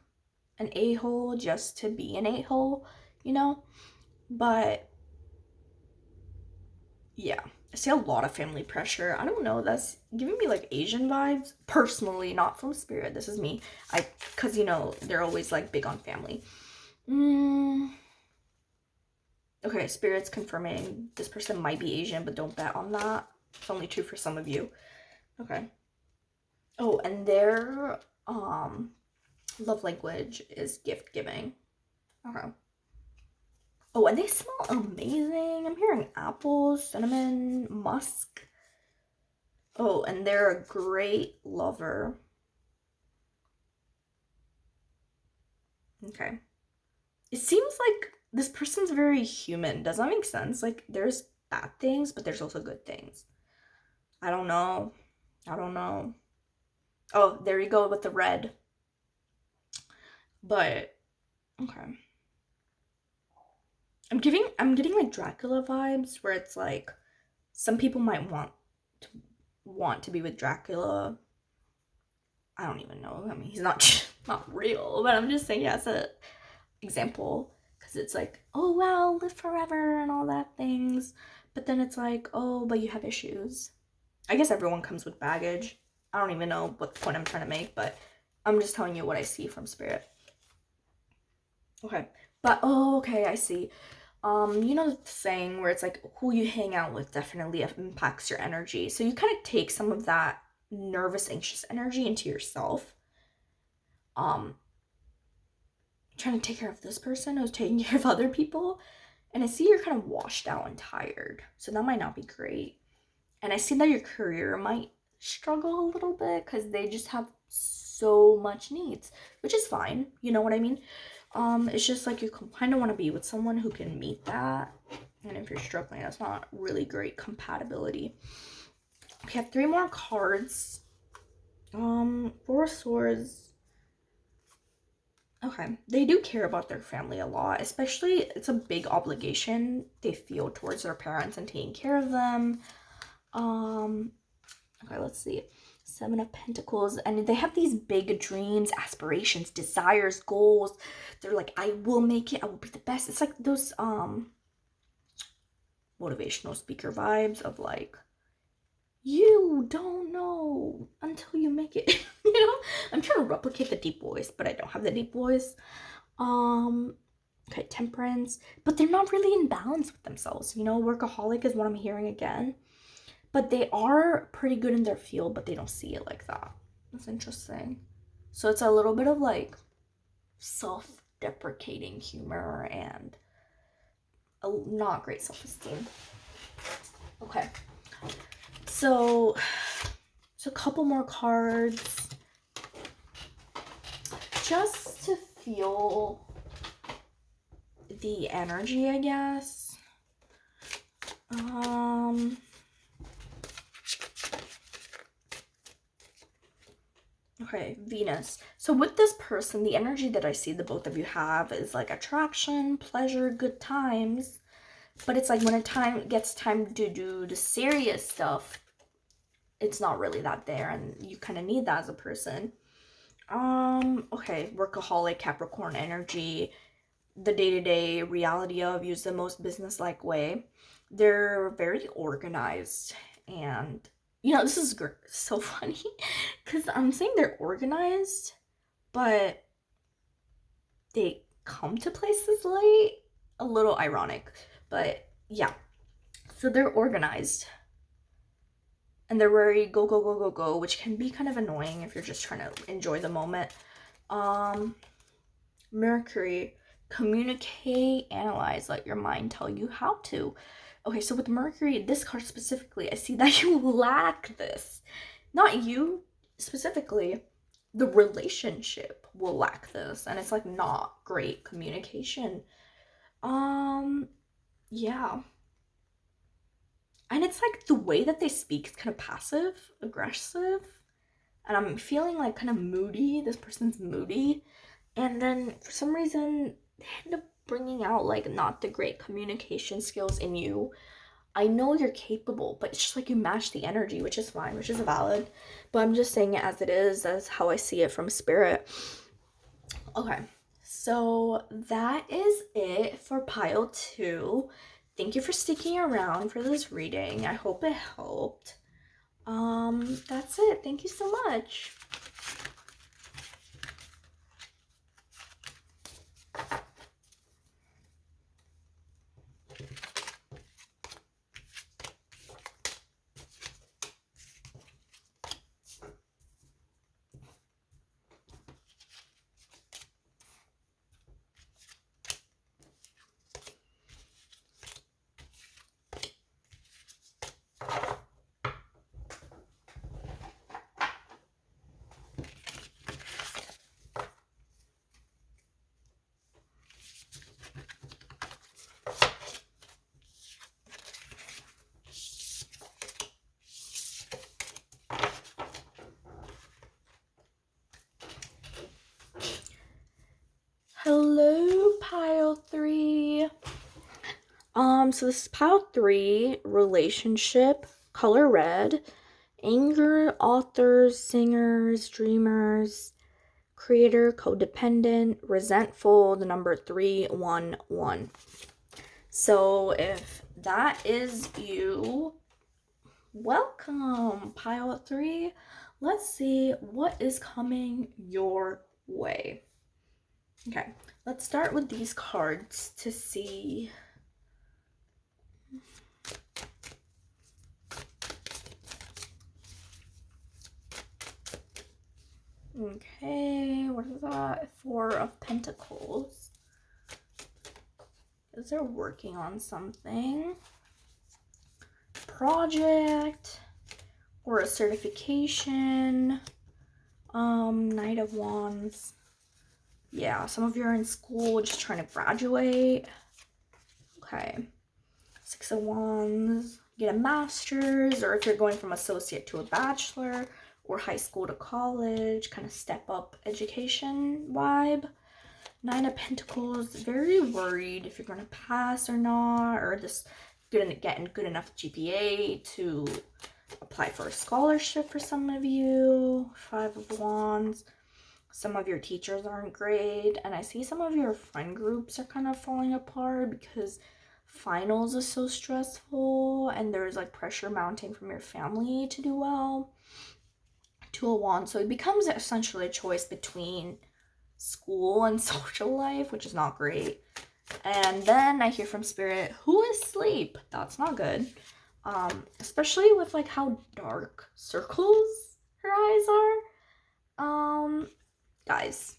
an a-hole just to be an a-hole, you know? But yeah, I see a lot of family pressure. I don't know, that's giving me like Asian vibes. Personally, not from spirit. This is me. Because, they're always like big on family. Okay, spirit's confirming this person might be Asian, but don't bet on that. It's only true for some of you. Okay. Oh, and their love language is gift giving. Okay. Oh, and they smell amazing. I'm hearing apples, cinnamon, musk. Oh, and they're a great lover. Okay. It seems like this person's very human. Does that make sense? Like, there's bad things, but there's also good things. I don't know. Oh, there you go with the red. But, okay. I'm getting like Dracula vibes where it's like some people might want to be with Dracula. I don't even know. I mean, he's not real, but I'm just saying, yeah, it's a example, because it's like, oh wow, live forever and all that things, but then it's like, oh, but you have issues. I guess everyone comes with baggage. I don't even know what point I'm trying to make, but I'm just telling you what I see from spirit. Okay, but okay, I see. The saying where it's like who you hang out with definitely impacts your energy. So you kind of take some of that nervous, anxious energy into yourself. Trying to take care of this person who's taking care of other people, and I see you're kind of washed out and tired, so that might not be great. And I see that your career might struggle a little bit because they just have so much needs, which is fine, you know what I mean? It's just like you kind of want to be with someone who can meet that, and if you're struggling, that's not really great compatibility. We have 3 more cards. 4 of Swords. Okay, they do care about their family a lot, especially it's a big obligation they feel towards their parents and taking care of them. Okay, let's see. 7 of Pentacles, and they have these big dreams, aspirations, desires, goals. They're like, I will make it, I will be the best. It's like those motivational speaker vibes of like, you don't know until you make it. I'm trying to replicate the deep voice, but I don't have the deep voice. Okay, Temperance, but they're not really in balance with themselves. Workaholic is what I'm hearing again, but they are pretty good in their field, but they don't see it like that. That's interesting. So it's a little bit of like self-deprecating humor and a not great self-esteem. Okay, so a couple more cards just to feel the energy, I guess. Okay, Venus. So with this person, the energy that I see the both of you have is like attraction, pleasure, good times. But it's like when gets time to do the serious stuff, it's not really that there, and you kind of need that as a person. Okay, workaholic, Capricorn energy, the day-to-day reality of use the most business-like way. They're very organized, and this is so funny because I'm saying they're organized, but they come to places late. A little ironic, but yeah. So they're organized, and they're very go, go, go, go, go, which can be kind of annoying if you're just trying to enjoy the moment. Mercury, communicate, analyze, let your mind tell you how to. Okay, so with Mercury, this card specifically, I see that you lack this. Not you specifically, the relationship will lack this, and it's like not great communication. Yeah. And it's like the way that they speak is kind of passive, aggressive, and I'm feeling like kind of moody. This person's moody. And then for some reason, they end up bringing out like not the great communication skills in you. I know you're capable, but it's just like you match the energy, which is fine, which is valid. But I'm just saying it as it is. That's how I see it from spirit. Okay, so that is it for pile 2. Thank you for sticking around for this reading. I hope it helped. That's it. Thank you so much. Hello, pile 3. So this is pile 3, relationship, color red, anger, authors, singers, dreamers, creator, codependent, resentful, the number 311. So if that is you, welcome, pile 3. Let's see what is coming your way. Okay, let's start with these cards to see. Okay, what is that? 4 of Pentacles. Is they're working on something. Project or a certification. Knight of Wands. Yeah, some of you are in school just trying to graduate. Okay. 6 of Wands. Get a master's, or if you're going from associate to a bachelor, or high school to college, kind of step up education vibe. 9 of Pentacles, very worried if you're going to pass or not, or just getting good enough GPA to apply for a scholarship for some of you. 5 of Wands, some of your teachers aren't great, and I see some of your friend groups are kind of falling apart because finals is so stressful and there's like pressure mounting from your family to do well. 2 of Wands, so it becomes essentially a choice between school and social life, which is not great. And then I hear from spirit, who is asleep? That's not good. Especially with like how dark circles her eyes are. Guys,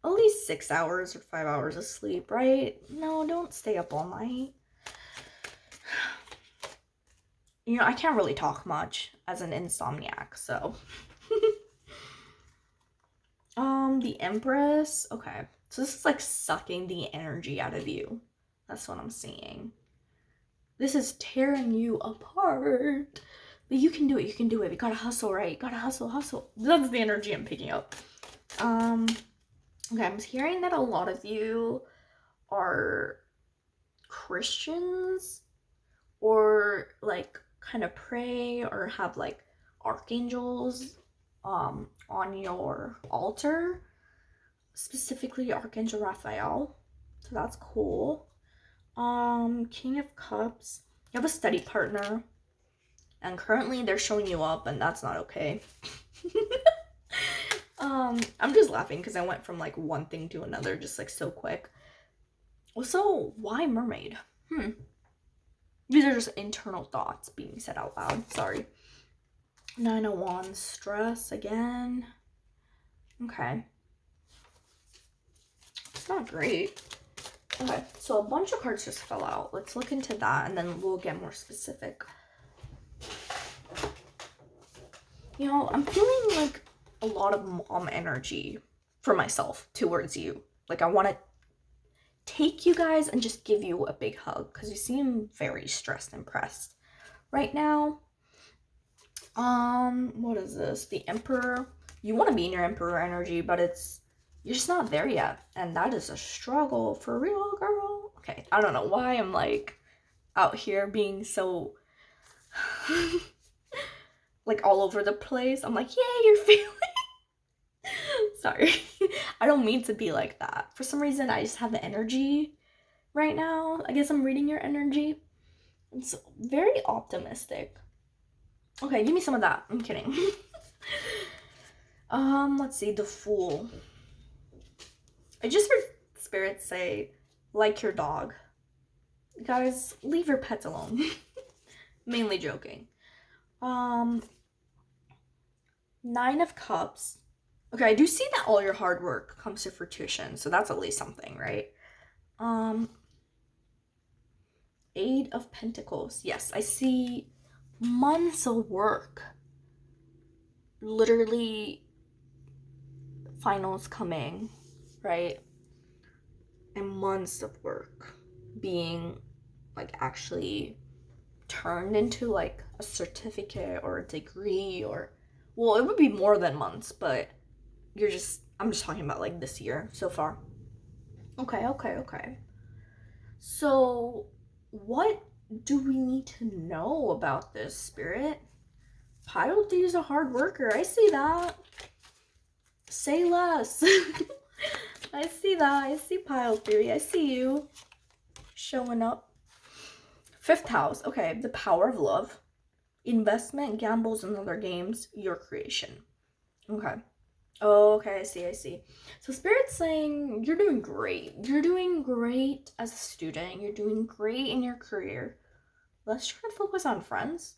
at least 6 hours or 5 hours of sleep, right? No, don't stay up all night. You know, I can't really talk much as an insomniac, so. The Empress. Okay, so this is like sucking the energy out of you. That's what I'm seeing. This is tearing you apart. But you can do it. You can do it. You gotta hustle, right? You gotta hustle. That's the energy I'm picking up. Okay, I'm hearing that a lot of you are Christians, or like kind of pray or have like archangels on your altar, specifically Archangel Raphael. So that's cool. King of Cups. You have a study partner, and currently they're showing you up, and that's not okay. I'm just laughing because I went from like one thing to another just like so quick. Also, why mermaid? These are just internal thoughts being said out loud. Sorry. 9 of Wands, stress again. Okay. It's not great. Okay, so a bunch of cards just fell out. Let's look into that and then we'll get more specific. You know, I'm feeling like a lot of mom energy for myself towards you. Like I want to take you guys and just give you a big hug because you seem very stressed and pressed right now. What is this? The Emperor. You want to be in your Emperor energy, but it's you're just not there yet. And that is a struggle for real, girl. Okay, I don't know why I'm like out here being so like all over the place. I'm like, yeah, you're feeling. Sorry. I don't mean to be like that. For some reason, I just have the energy right now. I guess I'm reading your energy. It's very optimistic. Okay, give me some of that. I'm kidding. Let's see. The Fool. I just heard spirits say, like your dog. Guys, leave your pets alone. Mainly joking. Nine of Cups. Okay, I do see that all your hard work comes to fruition, so that's at least something, right? Eight of Pentacles. Yes, I see months of work. Literally, finals coming, right? And months of work being like actually turned into like a certificate or a degree, or well, it would be more than months, but I'm just talking about like this year so far. Okay. So what do we need to know about this, Spirit? Pile D is a hard worker. I see that. Say less. I see that. I see Pile Theory. I see you showing up. Fifth house. Okay, the power of love. Investment, gambles, and other games. Your creation. Okay. Oh, okay, I see. So Spirit's saying you're doing great. You're doing great as a student. You're doing great in your career. Let's try to focus on friends.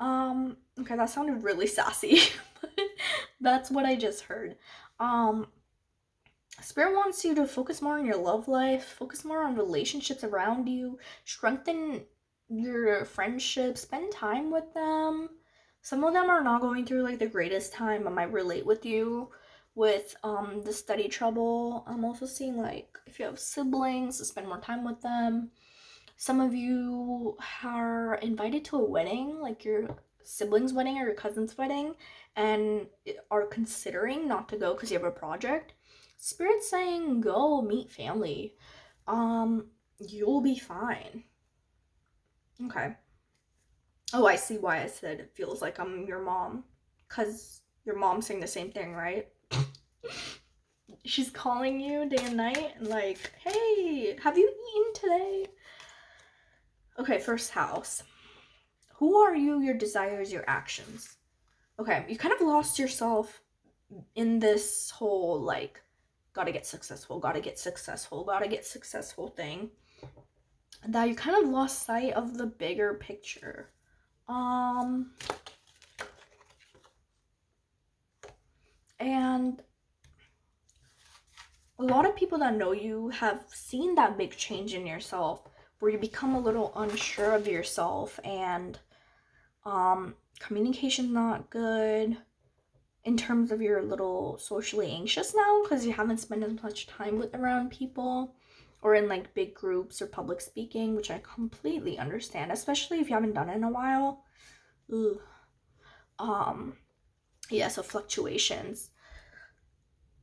Okay, that sounded really sassy. But that's what I just heard. Spirit wants you to focus more on your love life, focus more on relationships around you, strengthen your friendships, spend time with them. Some of them are not going through like the greatest time. I might relate with you with the study trouble. I'm also seeing like if you have siblings, spend more time with them. Some of you are invited to a wedding, like your sibling's wedding or your cousin's wedding, and are considering not to go because you have a project. Spirit's saying go meet family. You'll be fine. Okay. Oh, I see why I said it feels like I'm your mom. Because your mom's saying the same thing, right? She's calling you day and night and like, hey, have you eaten today? Okay, first house. Who are you, your desires, your actions? Okay, you kind of lost yourself in this whole like gotta get successful thing, that you kind of lost sight of the bigger picture. And a lot of people that know you have seen that big change in yourself where you become a little unsure of yourself, and communication's not good in terms of you're a little socially anxious now because you haven't spent as much time with around people or in like big groups or public speaking, which I completely understand, especially if you haven't done it in a while. Ooh. Yeah, so fluctuations.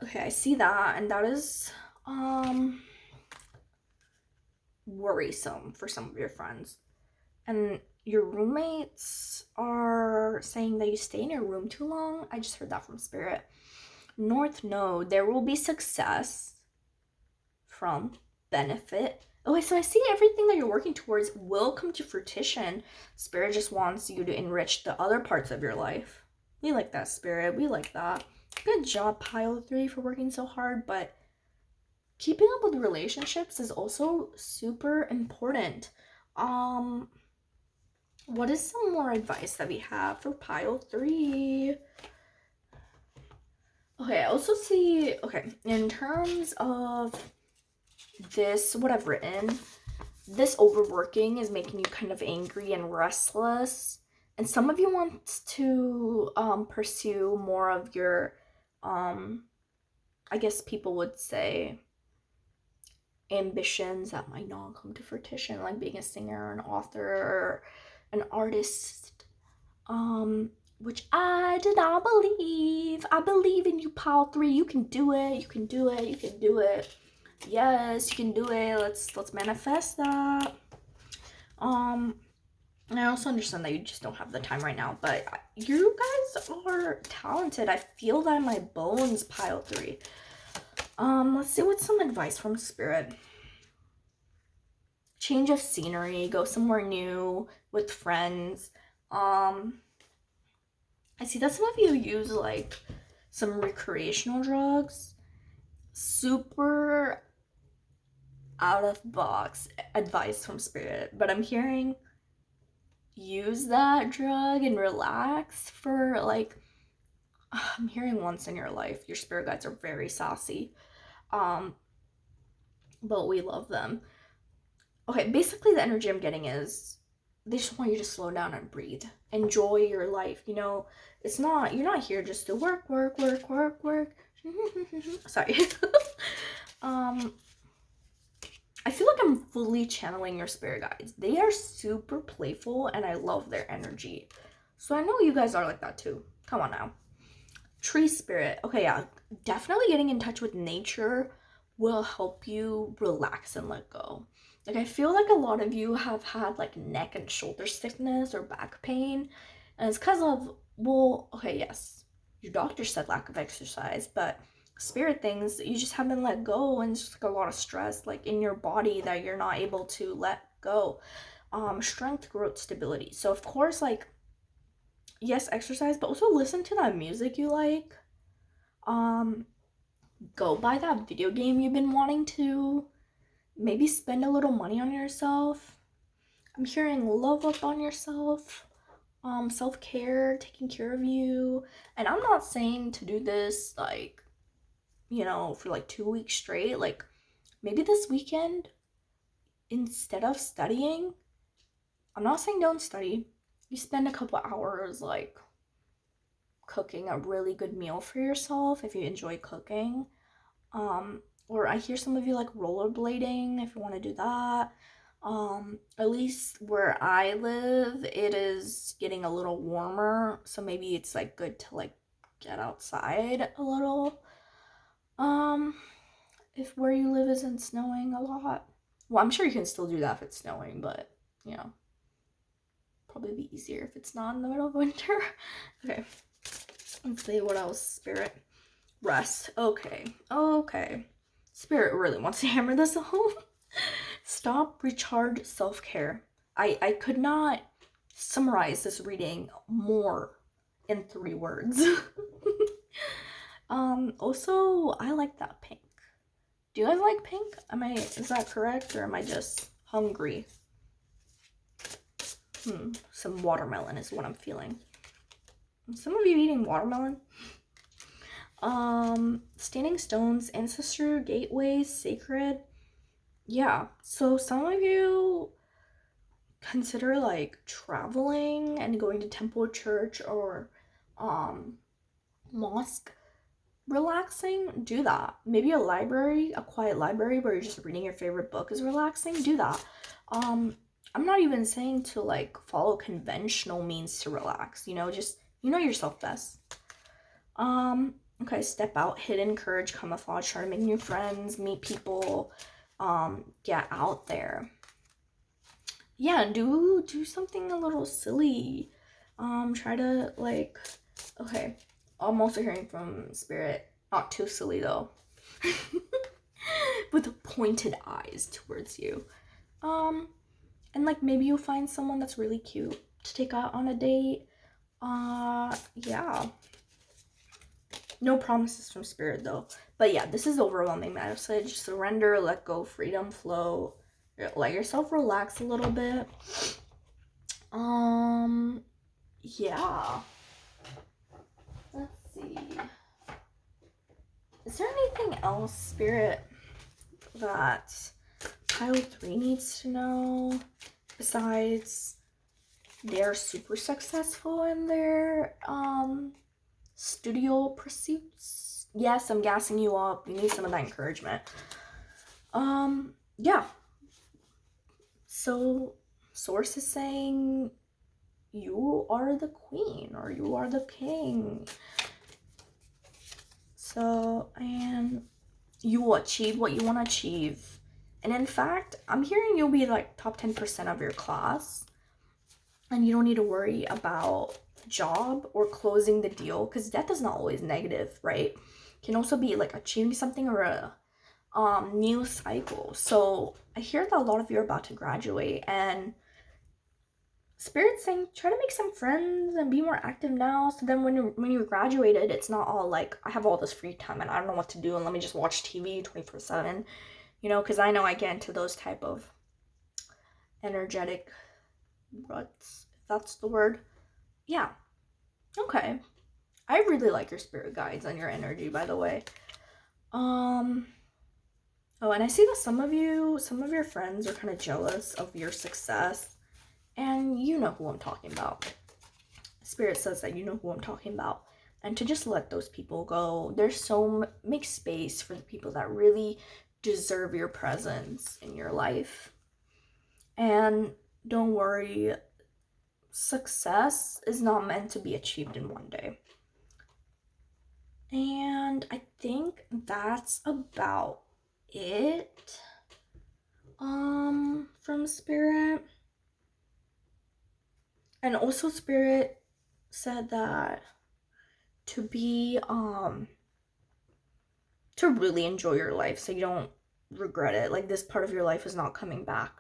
Okay, I see that, and that is worrisome for some of your friends. And your roommates are saying that you stay in your room too long. I just heard that from Spirit. North Node, there will be success from benefit. Okay, so I see everything that you're working towards will come to fruition. Spirit just wants you to enrich the other parts of your life. We like that, Spirit. We like that. Good job, Pile 3, for working so hard, but keeping up with relationships is also super important. What is some more advice that we have for Pile 3? Okay, I also see, okay, in terms of this, what I've written, this overworking is making you kind of angry and restless. And some of you want to pursue more of your, I guess people would say, ambitions that might not come to fruition, like being a singer, an author, or an artist. which I did not believe. I believe in you, pile 3. You can do it. You can do it. You can do it. Yes, you can do it. Let's manifest that. And I also understand that you just don't have the time right now, but you guys are talented. I feel that in my bones, pile 3. Let's see what's some advice from Spirit. Change of scenery, go somewhere new with friends. I see that some of you use like some recreational drugs. Super out of box advice from Spirit, but I'm hearing use that drug and relax for like, I'm hearing once in your life. Your spirit guides are very saucy, but we love them. Okay, basically the energy I'm getting is they just want you to slow down and breathe, enjoy your life. You know, it's not, you're not here just to work. Sorry. I feel like I'm fully channeling your spirit guides. They are super playful and I love their energy. So I know you guys are like that too. Come on now. Tree spirit. Okay, yeah. Definitely getting in touch with nature will help you relax and let go. Like, I feel like a lot of you have had like neck and shoulder stiffness or back pain. And it's because of, well, okay, yes, your doctor said lack of exercise, but spirit things, you just haven't let go, and it's just like a lot of stress like in your body that you're not able to let go. Strength, growth, stability. So of course, like, yes, exercise, but also listen to that music you like. Go buy that video game you've been wanting to. Maybe spend a little money on yourself. I'm hearing love up on yourself. Self-care, taking care of you. And I'm not saying to do this like, you know, for like 2 weeks straight. Like, maybe this weekend, instead of studying, I'm not saying don't study, you spend a couple hours like cooking a really good meal for yourself if you enjoy cooking. Or I hear some of you like rollerblading if you want to do that. At least where I live, it is getting a little warmer, so maybe it's like good to like get outside a little. If where you live isn't snowing a lot, well, I'm sure you can still do that if it's snowing, but you know, probably be easier if it's not in the middle of winter. Okay, let's see what else. Spirit, rest. Okay. Spirit really wants to hammer this home. Stop, recharge, self-care. I could not summarize this reading more in 3 words. Also, I like that pink. Do you guys like pink? Is that correct, or am I just hungry? Some watermelon is what I'm feeling. Some of you eating watermelon? Standing stones, ancestor, gateways, sacred. Yeah, so some of you consider like traveling and going to temple, church, or mosque relaxing. Do that. Maybe a library, a quiet library where you're just reading your favorite book is relaxing. Do that. I'm not even saying to like follow conventional means to relax, you know, just, you know yourself best. Okay, step out, hidden, courage, camouflage, try to make new friends, meet people, get out there. Yeah, do something a little silly. Try to like, okay, I'm also hearing from Spirit, not too silly though. With pointed eyes towards you. And like maybe you'll find someone that's really cute to take out on a date. Yeah. No promises from Spirit though. But yeah, this is overwhelming message. Surrender, let go, freedom, flow. Let yourself relax a little bit. Yeah. Let's see. Is there anything else, Spirit, that pile 3 needs to know besides they're super successful in their studio pursuits? Yes, I'm gassing you up. You need some of that encouragement. Yeah. So Source is saying you are the queen or you are the king. So, and you will achieve what you want to achieve. And in fact, I'm hearing you'll be like top 10% of your class. And you don't need to worry about job or closing the deal, because death is not always negative, right? It can also be like achieving something or a new cycle. So I hear that a lot of you are about to graduate, and Spirit's saying try to make some friends and be more active now, so then when you're graduated, it's not all like I have all this free time and I don't know what to do and let me just watch TV 24/7, you know, because I know I get into those type of energetic ruts, if that's the word. Yeah. Okay. I really like your spirit guides and your energy, by the way. Oh, and I see that some of your friends are kind of jealous of your success, and you know who I'm talking about. Spirit says that you know who I'm talking about, and to just let those people go. Make space for the people that really deserve your presence in your life. And don't worry, success is not meant to be achieved in one day. And I think that's about it from Spirit. And also Spirit said that to really enjoy your life so you don't regret it, like this part of your life is not coming back.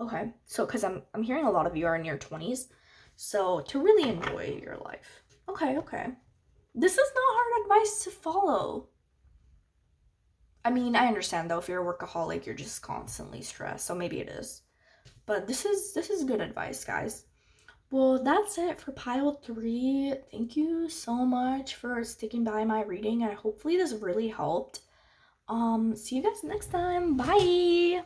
Okay, so because I'm hearing a lot of you are in your 20s, so to really enjoy your life. Okay, this is not hard advice to follow. I mean, I understand though, if you're a workaholic, you're just constantly stressed, so maybe it is. But this is good advice, guys. Well, that's it for pile 3. Thank you so much for sticking by my reading, and hopefully this really helped. See you guys next time. Bye!